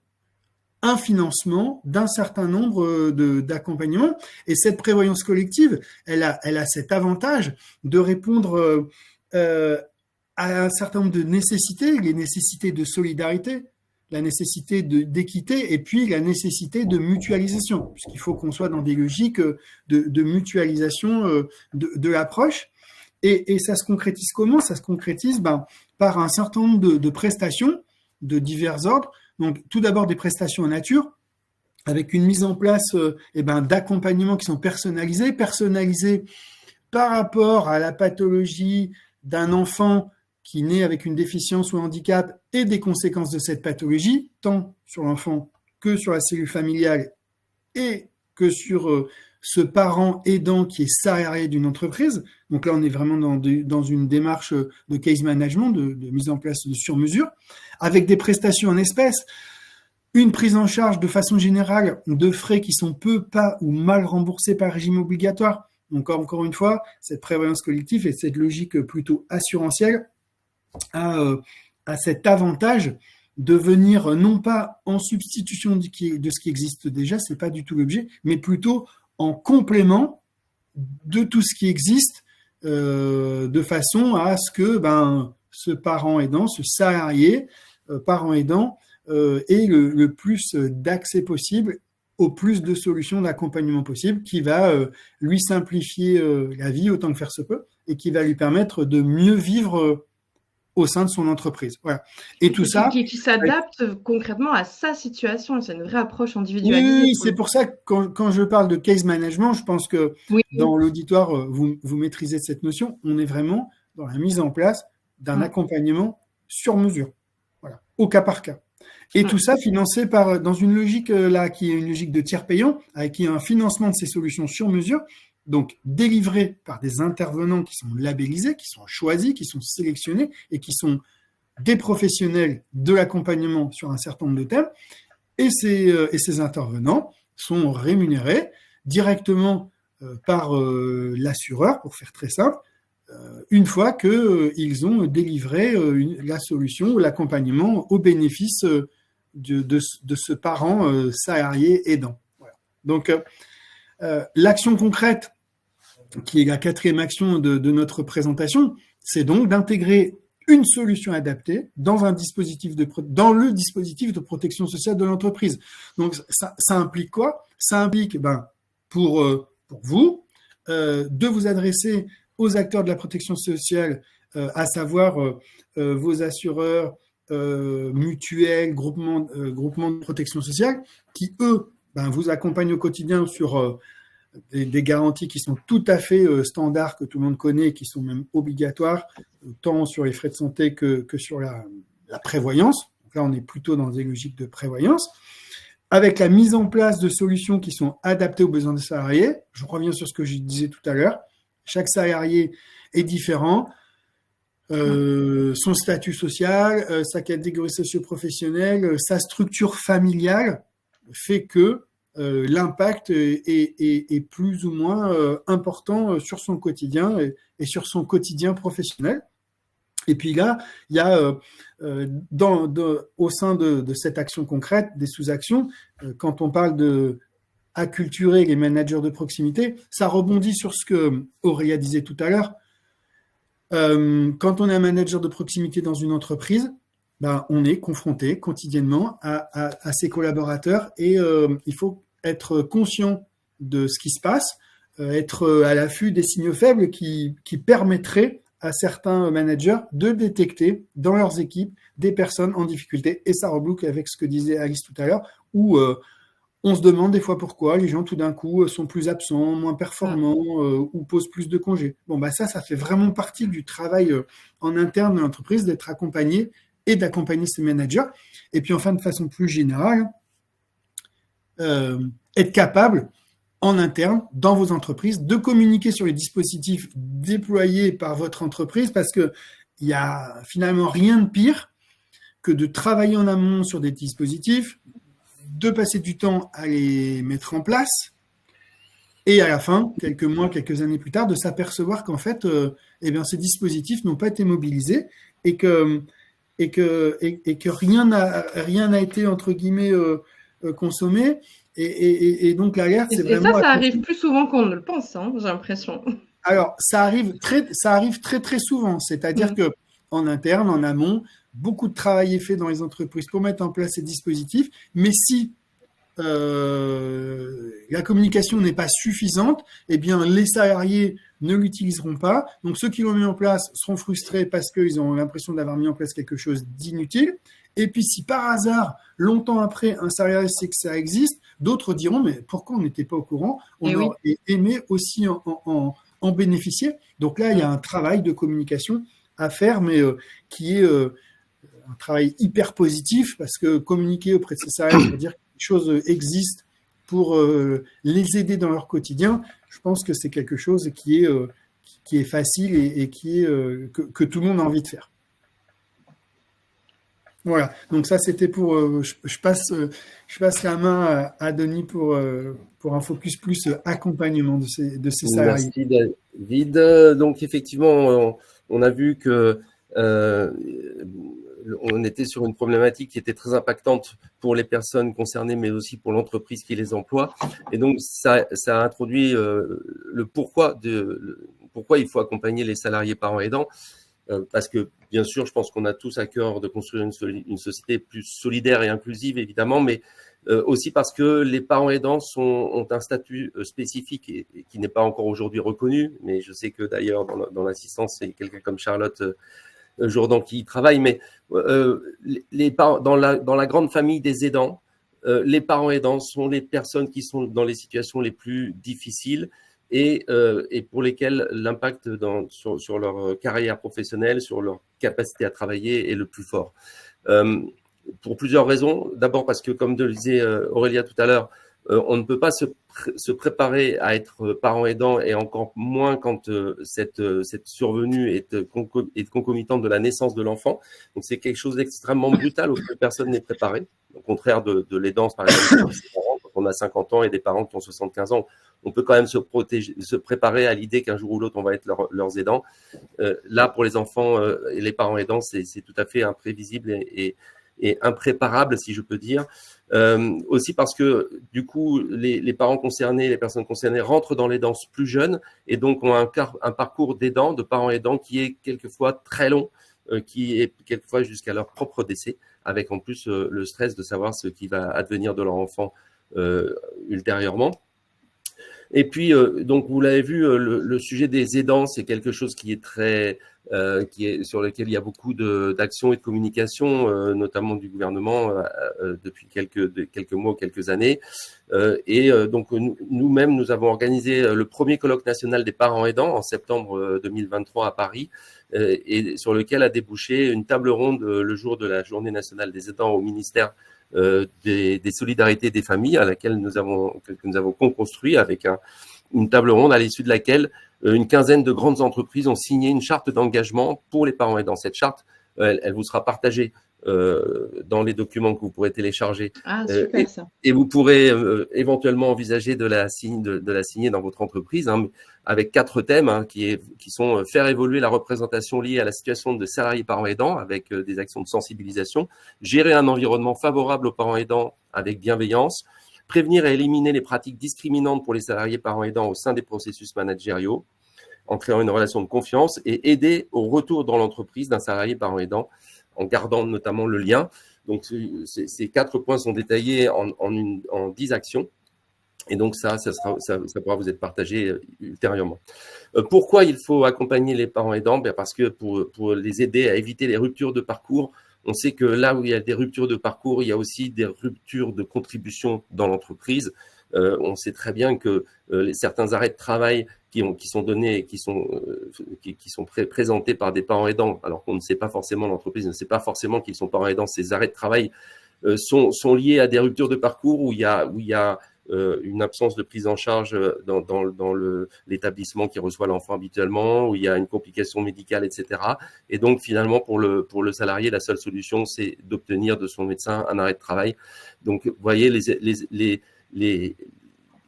un financement d'un certain nombre d'accompagnements. Et cette prévoyance collective, elle a cet avantage de répondre à un certain nombre de nécessités, les nécessités de solidarité, la nécessité d'équité et puis la nécessité de mutualisation, puisqu'il faut qu'on soit dans des logiques de mutualisation de l'approche. Et ça se concrétise comment ? Ça se concrétise par un certain nombre de prestations de divers ordres. Donc, tout d'abord, des prestations en nature, avec une mise en place d'accompagnements qui sont personnalisés par rapport à la pathologie d'un enfant qui naît avec une déficience ou un handicap et des conséquences de cette pathologie, tant sur l'enfant que sur la cellule familiale et que sur ce parent aidant qui est salarié d'une entreprise. Donc là, on est vraiment dans une démarche de case management, de mise en place de sur-mesure, avec des prestations en espèces, une prise en charge de façon générale de frais qui sont peu, pas ou mal remboursés par régime obligatoire. Donc encore une fois, cette prévoyance collective et cette logique plutôt assurantielle a cet avantage de venir non pas en substitution de ce qui existe déjà, c'est pas du tout l'objet, mais plutôt en complément de tout ce qui existe, de façon à ce que ce parent aidant, ce salarié parent aidant ait le plus d'accès possible au plus de solutions d'accompagnement possible, qui va lui simplifier la vie autant que faire se peut et qui va lui permettre de mieux vivre au sein de son entreprise. Voilà. Et tout ça... Qui s'adapte concrètement à sa situation. C'est une vraie approche individualisée. Oui, c'est pour ça que quand je parle de case management, je pense que dans l'auditoire, vous maîtrisez cette notion. On est vraiment dans la mise en place d'un accompagnement sur mesure. Voilà, au cas par cas. Et tout ça financé dans une logique qui est une logique de tiers payant, avec un financement de ces solutions sur mesure, donc délivrées par des intervenants qui sont labellisés, qui sont choisis, qui sont sélectionnés et qui sont des professionnels de l'accompagnement sur un certain nombre de thèmes. Et ces intervenants sont rémunérés directement par l'assureur, pour faire très simple, une fois qu'ils ont délivré la solution ou l'accompagnement au bénéfice de ce parent salarié aidant. Voilà. Donc, l'action concrète, qui est la 4e action de notre présentation, c'est donc d'intégrer une solution adaptée dans le dispositif de protection sociale de l'entreprise. Donc, ça implique quoi? Ça implique, pour vous, de vous adresser aux acteurs de la protection sociale, à savoir vos assureurs, mutuelles, groupements de protection sociale, qui, eux, vous accompagnent au quotidien sur des garanties qui sont tout à fait standards, que tout le monde connaît, et qui sont même obligatoires, tant sur les frais de santé que sur la prévoyance. Donc là, on est plutôt dans des logiques de prévoyance, avec la mise en place de solutions qui sont adaptées aux besoins des salariés. Je reviens sur ce que je disais tout à l'heure. Chaque salarié est différent. Son statut social, sa catégorie socio-professionnelle, sa structure familiale fait que l'impact est plus ou moins important sur son quotidien et sur son quotidien professionnel. Et puis là, il y a au sein de cette action concrète, des sous-actions, quand on parle de acculturer les managers de proximité, ça rebondit sur ce que Aurélia disait tout à l'heure. Quand on est un manager de proximité dans une entreprise, on est confronté quotidiennement à ses collaborateurs et il faut être conscient de ce qui se passe, être à l'affût des signaux faibles qui permettraient à certains managers de détecter dans leurs équipes des personnes en difficulté. Et ça reboucle avec ce que disait Alice tout à l'heure, où on se demande des fois pourquoi les gens tout d'un coup sont plus absents, moins performants ou posent plus de congés. Ça fait vraiment partie du travail en interne de l'entreprise, d'être accompagné et d'accompagner ses managers. Et puis enfin, de façon plus générale, être capable en interne, dans vos entreprises, de communiquer sur les dispositifs déployés par votre entreprise, parce qu'il n'y a finalement rien de pire que de travailler en amont sur des dispositifs, de passer du temps à les mettre en place, et à la fin, quelques mois, quelques années plus tard, de s'apercevoir qu'en fait, ces dispositifs n'ont pas été mobilisés et que rien n'a été, entre guillemets, consommé. Et donc l'alerte, c'est vraiment... Et ça arrive plus souvent qu'on ne le pense, j'ai l'impression. Alors, ça arrive très, très souvent. C'est-à-dire que en interne, en amont, beaucoup de travail est fait dans les entreprises pour mettre en place ces dispositifs. Mais si la communication n'est pas suffisante, les salariés ne l'utiliseront pas. Donc, ceux qui l'ont mis en place seront frustrés parce qu'ils ont l'impression d'avoir mis en place quelque chose d'inutile. Et puis, si par hasard, longtemps après, un salarié sait que ça existe, d'autres diront, mais pourquoi on n'était pas au courant? On aurait aimé aussi en bénéficier. Donc là, il y a un travail de communication à faire, mais qui est un travail hyper positif, parce que communiquer auprès de ces salariés, c'est-à-dire que quelque chose existe pour les aider dans leur quotidien, je pense que c'est quelque chose qui est facile et qui est, que tout le monde a envie de faire. Voilà, donc ça c'était pour... je passe la main à Denis pour un focus plus accompagnement de ces salariés. Merci David. Donc effectivement, on a vu que on était sur une problématique qui était très impactante pour les personnes concernées, mais aussi pour l'entreprise qui les emploie. Et donc ça a introduit le pourquoi il faut accompagner les salariés parents aidants. Parce que, bien sûr, je pense qu'on a tous à cœur de construire une société plus solidaire et inclusive, évidemment, mais aussi parce que les parents aidants ont un statut spécifique et qui n'est pas encore aujourd'hui reconnu. Mais je sais que d'ailleurs, dans l'assistance, c'est quelqu'un comme Charlotte Jourdan qui y travaille. Mais les parents, dans la grande famille des aidants, les parents aidants sont les personnes qui sont dans les situations les plus difficiles et pour lesquels l'impact sur leur carrière professionnelle, sur leur capacité à travailler est le plus fort. Pour plusieurs raisons. D'abord parce que, comme le disait Aurélia tout à l'heure, on ne peut pas se préparer à être parent aidant, et encore moins quand cette survenue est concomitante de la naissance de l'enfant. Donc c'est quelque chose d'extrêmement brutal auquel personne n'est préparé. au contraire de l'aidance, par exemple, quand on a 50 ans et des parents qui ont 75 ans. On peut quand même se préparer à l'idée qu'un jour ou l'autre, on va être leurs aidants. Là, pour les enfants et les parents aidants, c'est tout à fait imprévisible et impréparable, si je peux dire. Aussi parce que, du coup, les parents concernés, les personnes concernées rentrent dans l'aidance plus jeunes et donc ont un parcours d'aidants, de parents aidants qui est quelquefois très long, qui est quelquefois jusqu'à leur propre décès, avec en plus le stress de savoir ce qui va advenir de leur enfant ultérieurement. Et puis, donc, vous l'avez vu, le sujet des aidants, c'est quelque chose qui est sur lequel il y a beaucoup d'actions et de communication, notamment du gouvernement depuis quelques mois, quelques années. Donc, nous-mêmes, nous avons organisé le premier colloque national des parents aidants en septembre 2023 à Paris, et sur lequel a débouché une table ronde le jour de la Journée nationale des aidants au ministère des solidarités des familles, à laquelle que nous avons co-construit avec une table ronde à l'issue de laquelle une quinzaine de grandes entreprises ont signé une charte d'engagement pour les parents aidants. Cette charte, elle vous sera partagée dans les documents que vous pourrez télécharger. Ah, super, ça. Et vous pourrez éventuellement envisager de la signer dans votre entreprise, hein, avec 4 thèmes hein, qui sont faire évoluer la représentation liée à la situation de salariés parents aidants avec des actions de sensibilisation, gérer un environnement favorable aux parents aidants avec bienveillance, prévenir et éliminer les pratiques discriminantes pour les salariés parents aidants au sein des processus managériaux, en créant une relation de confiance et aider au retour dans l'entreprise d'un salarié parent aidant en gardant notamment le lien. Donc, ces 4 points sont détaillés en 10 actions. Et donc, ça pourra vous être partagé ultérieurement. Pourquoi il faut accompagner les parents aidants? Parce que pour les aider à éviter les ruptures de parcours, on sait que là où il y a des ruptures de parcours, il y a aussi des ruptures de contribution dans l'entreprise. On sait très bien que certains arrêts de travail qui sont donnés, qui sont présentés par des parents aidants, alors qu'on ne sait pas forcément, l'entreprise ne sait pas forcément qu'ils sont parents aidants, ces arrêts de travail sont liés à des ruptures de parcours où il y a une absence de prise en charge dans l'établissement qui reçoit l'enfant habituellement, où il y a une complication médicale, etc. Et donc, finalement, pour le salarié, la seule solution, c'est d'obtenir de son médecin un arrêt de travail. Donc, vous voyez,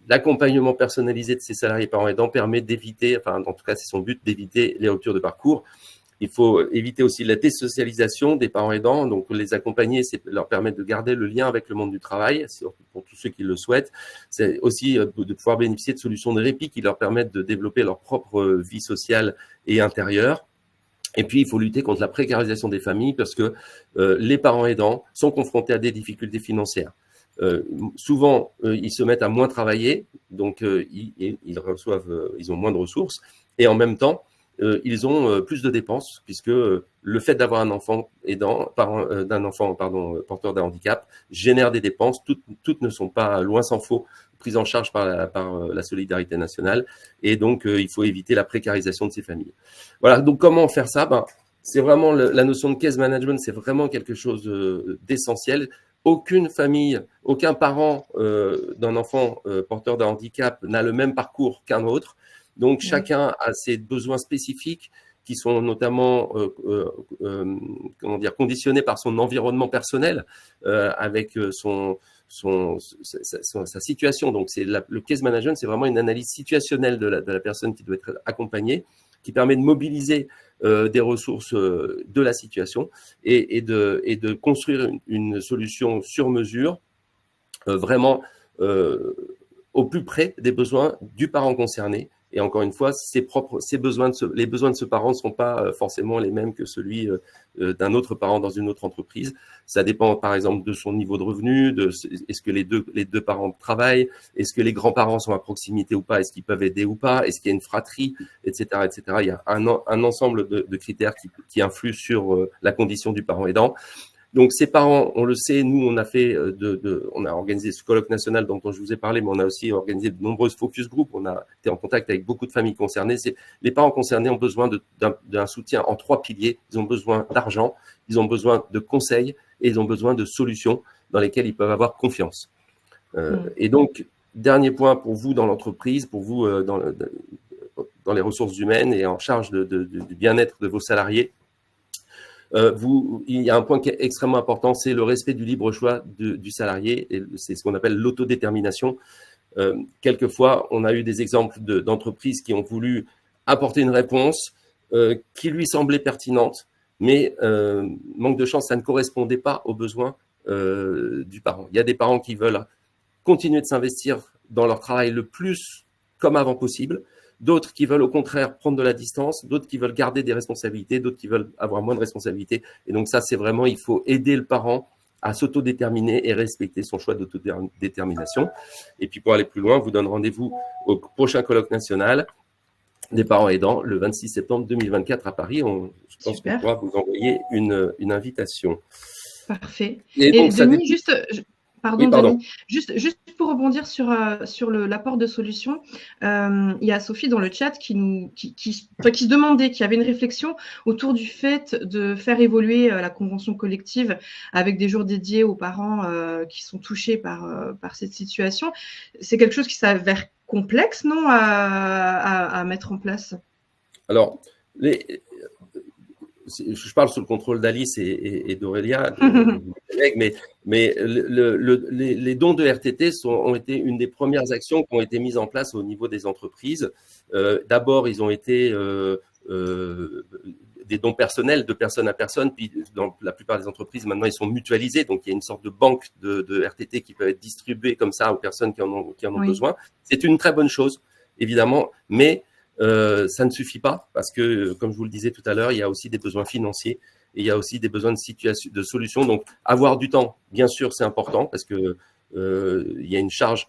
l'accompagnement personnalisé de ces salariés parents aidants permet d'éviter, enfin, en tout cas, c'est son but, d'éviter les ruptures de parcours. Il faut éviter aussi la désocialisation des parents aidants, donc les accompagner, c'est leur permettre de garder le lien avec le monde du travail, surtout pour tous ceux qui le souhaitent. C'est aussi de pouvoir bénéficier de solutions de répit qui leur permettent de développer leur propre vie sociale et intérieure. Et puis, il faut lutter contre la précarisation des familles parce que les parents aidants sont confrontés à des difficultés financières. Souvent, ils se mettent à moins travailler, donc ils ont moins de ressources, et en même temps, ils ont plus de dépenses, puisque le fait d'avoir un enfant porteur d'un handicap génère des dépenses. Toutes ne sont pas, loin s'en faut, prises en charge par la solidarité nationale, et donc il faut éviter la précarisation de ces familles. Voilà, donc comment faire ça? C'est vraiment la notion de case management, c'est vraiment quelque chose d'essentiel. Aucune famille, aucun parent d'un enfant porteur d'un handicap n'a le même parcours qu'un autre. Donc, chacun a ses besoins spécifiques qui sont notamment conditionnés par son environnement personnel avec sa situation. Donc, le case management, c'est vraiment une analyse situationnelle de la personne qui doit être accompagnée, qui permet de mobiliser des ressources de la situation et de construire une solution sur mesure, vraiment au plus près des besoins du parent concerné. Et encore une fois, les besoins de ce parent ne sont pas forcément les mêmes que celui d'un autre parent dans une autre entreprise. Ça dépend, par exemple, de son niveau de revenu, est-ce que les deux parents travaillent, est-ce que les grands-parents sont à proximité ou pas, est-ce qu'ils peuvent aider ou pas, est-ce qu'il y a une fratrie, etc., etc. Il y a un ensemble de critères qui influent sur la condition du parent aidant. Donc, ces parents, on le sait, nous, on a organisé ce colloque national dont je vous ai parlé, mais on a aussi organisé de nombreuses focus group. On a été en contact avec beaucoup de familles concernées. Les parents concernés ont besoin d'un soutien en 3 piliers. Ils ont besoin d'argent, ils ont besoin de conseils et ils ont besoin de solutions dans lesquelles ils peuvent avoir confiance. Et donc, dernier point pour vous dans l'entreprise, pour vous dans les ressources humaines et en charge du bien-être de vos salariés. Il y a un point qui est extrêmement important, c'est le respect du libre choix du salarié, et c'est ce qu'on appelle l'autodétermination. Quelquefois, on a eu des exemples d'entreprises qui ont voulu apporter une réponse qui lui semblait pertinente, mais manque de chance, ça ne correspondait pas aux besoins du parent. Il y a des parents qui veulent continuer de s'investir dans leur travail le plus comme avant possible, d'autres qui veulent au contraire prendre de la distance, d'autres qui veulent garder des responsabilités, d'autres qui veulent avoir moins de responsabilités. Et donc ça, c'est vraiment, il faut aider le parent à s'autodéterminer et respecter son choix d'autodétermination. Et puis pour aller plus loin, vous donne rendez-vous au prochain colloque national des parents aidants le 26 septembre 2024 à Paris. Je pense qu'on pourra vous envoyer une invitation. Parfait. Et donc, Denis, Pardon. Denis, juste pour rebondir sur l'apport de solutions, il y a Sophie dans le chat qui se demandait, qu'il y avait une réflexion autour du fait de faire évoluer la convention collective avec des jours dédiés aux parents qui sont touchés par cette situation. C'est quelque chose qui s'avère complexe, non, à mettre en place? Alors, je parle sous le contrôle d'Alice et d'Aurélia, mais les dons de RTT ont été une des premières actions qui ont été mises en place au niveau des entreprises. D'abord, ils ont été des dons personnels de personne à personne, puis dans la plupart des entreprises, maintenant, ils sont mutualisés, donc il y a une sorte de banque de RTT qui peut être distribuée comme ça aux personnes qui en ont besoin. C'est une très bonne chose, évidemment, mais ça ne suffit pas parce que, comme je vous le disais tout à l'heure, il y a aussi des besoins financiers et il y a aussi des besoins de solutions. Donc, avoir du temps, bien sûr, c'est important parce que il y a une charge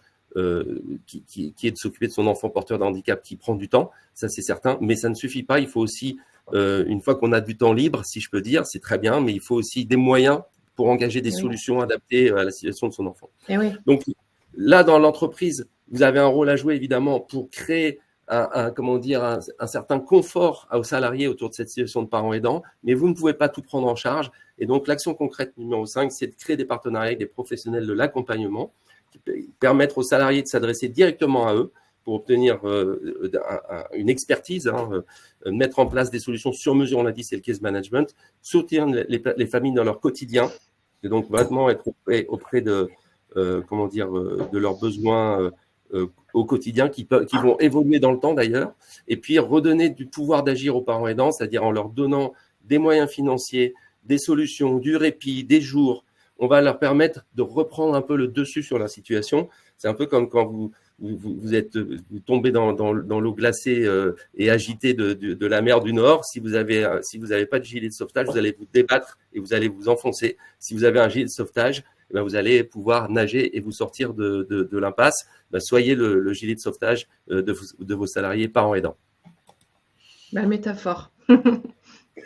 qui est de s'occuper de son enfant porteur de handicap qui prend du temps, ça c'est certain, mais ça ne suffit pas. Il faut aussi, une fois qu'on a du temps libre, si je peux dire, c'est très bien, mais il faut aussi des moyens pour engager des solutions adaptées à la situation de son enfant. Donc, là, dans l'entreprise, vous avez un rôle à jouer, évidemment, pour créer un certain confort aux salariés autour de cette situation de parents aidants, mais vous ne pouvez pas tout prendre en charge. Et donc, l'action concrète numéro 5, c'est de créer des partenariats avec des professionnels de l'accompagnement qui permettent aux salariés de s'adresser directement à eux pour obtenir une expertise, mettre en place des solutions sur mesure, on l'a dit, c'est le case management, soutenir les familles dans leur quotidien, et donc vraiment être auprès de leurs besoins au quotidien qui vont évoluer dans le temps d'ailleurs, et puis redonner du pouvoir d'agir aux parents aidants, c'est-à-dire en leur donnant des moyens financiers, des solutions, du répit, des jours. On va leur permettre de reprendre un peu le dessus sur la situation. C'est un peu comme quand vous tombez dans l'eau glacée et agitée de la mer du Nord. Si vous avez pas de gilet de sauvetage, vous allez vous débattre et vous allez vous enfoncer. Si vous avez un gilet de sauvetage, vous allez pouvoir nager et vous sortir de l'impasse. Soyez le gilet de sauvetage de vos salariés parents aidants. Métaphore.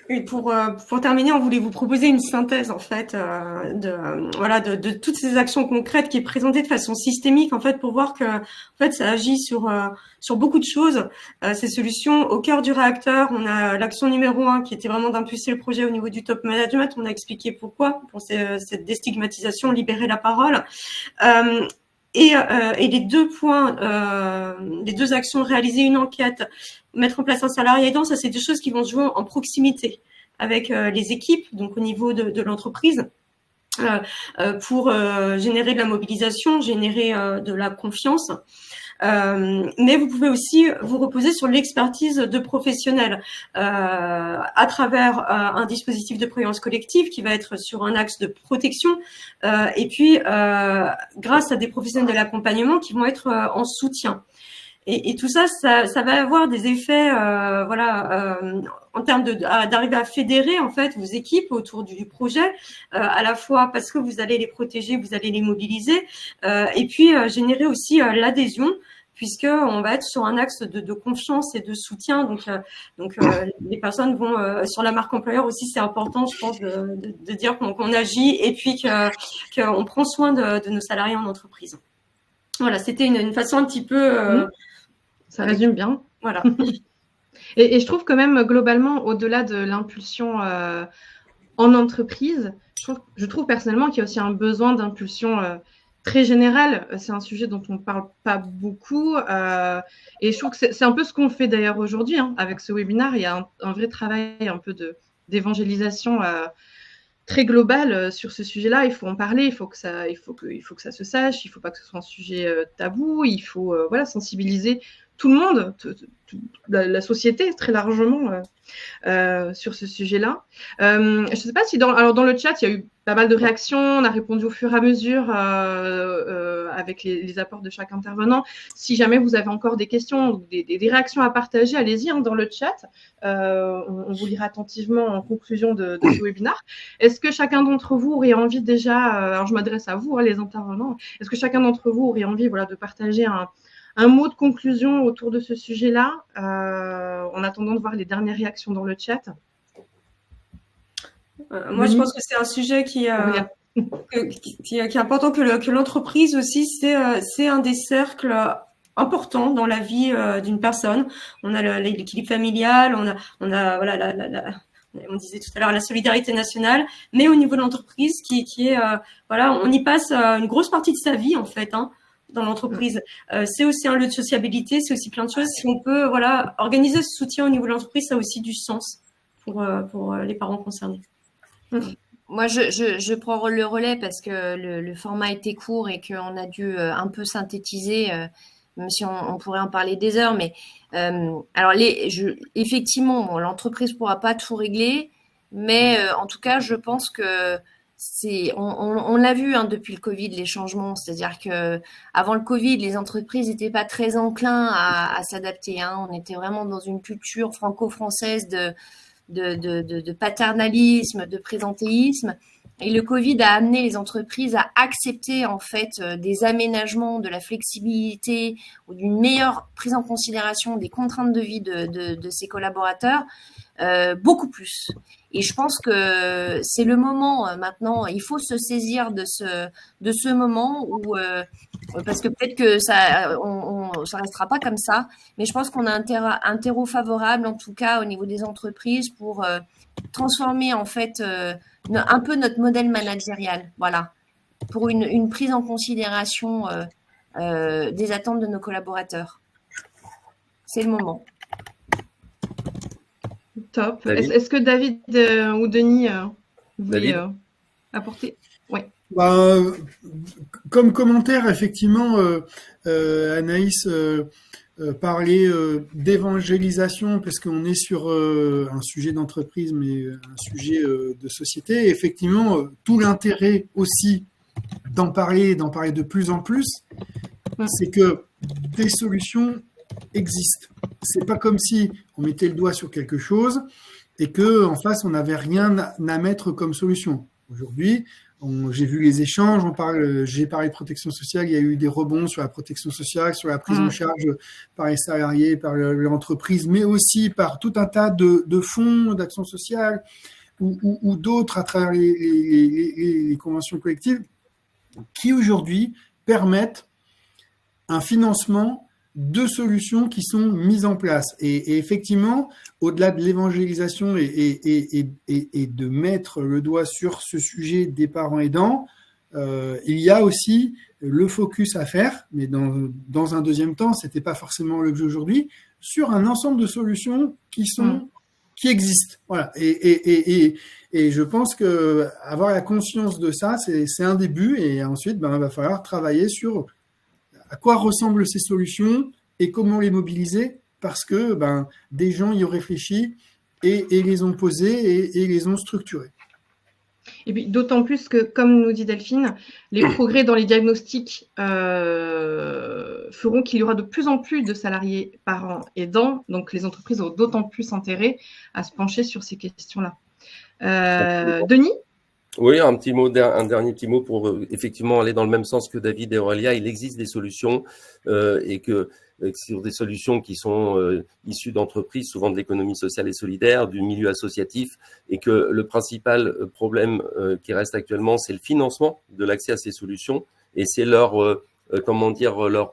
Et pour terminer, on voulait vous proposer une synthèse en fait de toutes ces actions concrètes qui est présentée de façon systémique en fait pour voir que en fait ça agit sur beaucoup de choses. Ces solutions au cœur du réacteur, on a l'action numéro 1 qui était vraiment d'impulser le projet au niveau du top management. On a expliqué pourquoi pour cette déstigmatisation, libérer la parole. Et les 2 points, les 2 actions, réaliser une enquête, mettre en place un salarié aidant, ça c'est des choses qui vont se jouer en proximité avec les équipes, donc au niveau de l'entreprise, pour générer de la mobilisation, générer de la confiance. Mais vous pouvez aussi vous reposer sur l'expertise de professionnels à travers un dispositif de prévoyance collective qui va être sur un axe de protection et puis grâce à des professionnels de l'accompagnement qui vont être en soutien. Et tout ça va avoir des effets en termes d'arriver à fédérer en fait vos équipes autour du projet, à la fois parce que vous allez les protéger, vous allez les mobiliser, et puis générer aussi l'adhésion, puisque on va être sur un axe de confiance et de soutien. Donc les personnes vont sur la marque employeur aussi, c'est important, je pense, de dire qu'on agit et puis qu'on prend soin de nos salariés en entreprise. Voilà, c'était une façon un petit peu. Ça résume bien. Voilà. Et je trouve quand même globalement, au-delà de l'impulsion en entreprise, je trouve personnellement qu'il y a aussi un besoin d'impulsion très générale. C'est un sujet dont on ne parle pas beaucoup. Et je trouve que c'est un peu ce qu'on fait d'ailleurs aujourd'hui avec ce webinaire. Il y a un vrai travail un peu d'évangélisation très globale sur ce sujet-là. Il faut en parler, il faut que ça se sache, il ne faut pas que ce soit un sujet tabou, il faut sensibiliser tout le monde, la société très largement sur ce sujet-là. Je ne sais pas si dans le chat, il y a eu pas mal de réactions, on a répondu au fur et à mesure avec les apports de chaque intervenant. Si jamais vous avez encore des questions ou des réactions à partager, allez-y dans le chat. On vous lira attentivement en conclusion de ce webinaire. Est-ce que chacun d'entre vous aurait envie déjà, alors je m'adresse à vous, les intervenants, est-ce que chacun d'entre vous aurait envie de partager un mot de conclusion autour de ce sujet-là, en attendant de voir les dernières réactions dans le chat? Moi, je pense que c'est un sujet qui est important, que l'entreprise aussi, c'est un des cercles importants dans la vie d'une personne. On a l'équilibre familial, on a on disait tout à l'heure la solidarité nationale, mais au niveau de l'entreprise, qui est on y passe une grosse partie de sa vie en fait. Dans l'entreprise, c'est aussi un lieu de sociabilité, c'est aussi plein de choses. Si on peut organiser ce soutien au niveau de l'entreprise, ça a aussi du sens pour les parents concernés. Moi, je prends le relais parce que le format était court et qu'on a dû un peu synthétiser, même si on pourrait en parler des heures. Mais alors, effectivement, l'entreprise ne pourra pas tout régler, mais en tout cas, je pense que on l'a vu depuis le Covid, les changements. C'est-à-dire que avant le Covid, les entreprises n'étaient pas très enclins à s'adapter. On était vraiment dans une culture franco-française de paternalisme, de présentéisme. Et le Covid a amené les entreprises à accepter en fait des aménagements, de la flexibilité ou d'une meilleure prise en considération des contraintes de vie de ses collaborateurs, beaucoup plus. Et je pense que c'est le moment maintenant. Il faut se saisir de ce moment où parce que peut-être que ça restera pas comme ça, mais je pense qu'on a un terreau favorable en tout cas au niveau des entreprises pour transformer en fait un peu notre modèle managérial, voilà, pour une prise en considération des attentes de nos collaborateurs. C'est le moment. Top. Est-ce que David ou Denis voulaient apporter? Oui. Comme commentaire, effectivement, Anaïs parlait d'évangélisation, parce qu'on est sur un sujet d'entreprise, mais un sujet de société. Et effectivement, tout l'intérêt aussi d'en parler de plus en plus, c'est que des solutions existent. C'est pas comme si on mettait le doigt sur quelque chose et que en face on n'avait rien à mettre comme solution. Aujourd'hui, j'ai vu les échanges, j'ai parlé de protection sociale, il y a eu des rebonds sur la protection sociale, sur la prise en charge par les salariés, par l'entreprise, mais aussi par tout un tas de fonds d'action sociale ou d'autres à travers les conventions collectives qui aujourd'hui permettent un financement de solutions qui sont mises en place. Et effectivement, au-delà de l'évangélisation et de mettre le doigt sur ce sujet des parents aidants, il y a aussi le focus à faire, mais dans un deuxième temps, ce n'était pas forcément l'objet aujourd'hui, sur un ensemble de solutions qui existent. Voilà. Et je pense que avoir la conscience de ça, c'est un début, et ensuite, il va falloir travailler sur à quoi ressemblent ces solutions et comment les mobiliser, parce que des gens y ont réfléchi et les ont posées et les ont structurées. Et puis d'autant plus que, comme nous dit Delphine, les progrès dans les diagnostics feront qu'il y aura de plus en plus de salariés parents aidants, donc les entreprises ont d'autant plus intérêt à se pencher sur ces questions-là. Denis ? Oui, un dernier petit mot pour effectivement aller dans le même sens que David et Aurélia. Il existe des solutions et que sur des solutions qui sont issues d'entreprises, souvent de l'économie sociale et solidaire, du milieu associatif, et que le principal problème qui reste actuellement, c'est le financement de l'accès à ces solutions, et c'est leur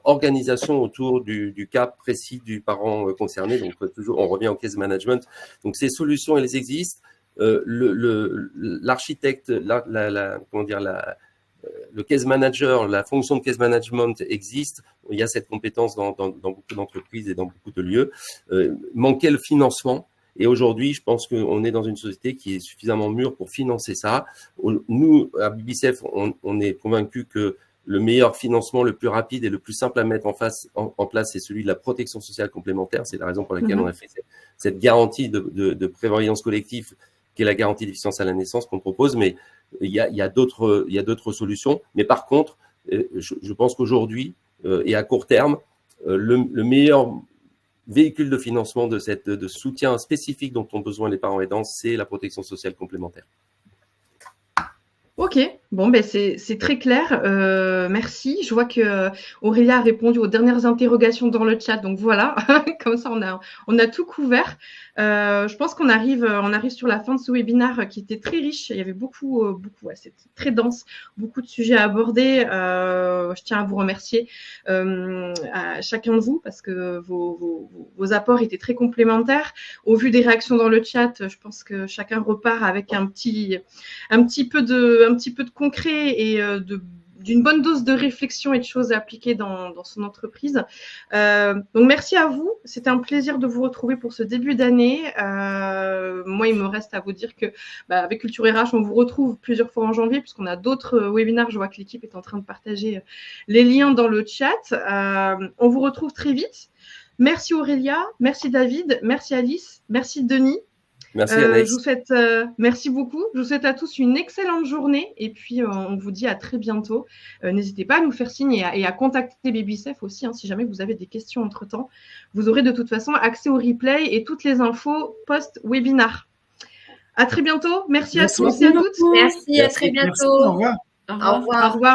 organisation autour du cas précis du parent concerné. Donc toujours, on revient au case management. Donc ces solutions, elles existent. L'architecte, le case manager, la fonction de case management existe. Il y a cette compétence dans beaucoup d'entreprises et dans beaucoup de lieux. Manquait le financement. Et aujourd'hui, je pense qu'on est dans une société qui est suffisamment mûre pour financer ça. Nous, à BBCF, on est convaincus que le meilleur financement, le plus rapide et le plus simple à mettre en place, c'est celui de la protection sociale complémentaire. C'est la raison pour laquelle on a fait cette garantie de prévoyance collective, qui est la garantie d'efficience à la naissance qu'on propose. Mais il y a d'autres solutions. Mais par contre, je pense qu'aujourd'hui et à court terme, le meilleur véhicule de financement de soutien spécifique dont ont besoin les parents aidants, c'est la protection sociale complémentaire. Ok, bon, ben c'est très clair. Merci. Je vois que Aurélia a répondu aux dernières interrogations dans le chat. Donc voilà, comme ça on a tout couvert. Je pense qu'on arrive sur la fin de ce webinaire qui était très riche. Il y avait beaucoup, c'était très dense, beaucoup de sujets à aborder. Je tiens à vous remercier à chacun de vous parce que vos apports étaient très complémentaires. Au vu des réactions dans le chat, je pense que chacun repart avec un petit peu de concret et d'une bonne dose de réflexion et de choses à appliquer dans son entreprise. Donc, merci à vous. C'était un plaisir de vous retrouver pour ce début d'année. Moi, il me reste à vous dire que avec Culture RH, on vous retrouve plusieurs fois en janvier puisqu'on a d'autres webinaires. Je vois que l'équipe est en train de partager les liens dans le chat. On vous retrouve très vite. Merci Aurélia, merci David, merci Alice, merci Denis. Merci Anaïs. Je vous souhaite, merci beaucoup. Je vous souhaite à tous une excellente journée et puis on vous dit à très bientôt. N'hésitez pas à nous faire signe et à contacter BabySafe aussi si jamais vous avez des questions entre-temps. Vous aurez de toute façon accès au replay et toutes les infos post-webinar. À très bientôt. Merci à tous et à toutes. Merci, à très bientôt. Merci, au revoir. Au revoir. Au revoir.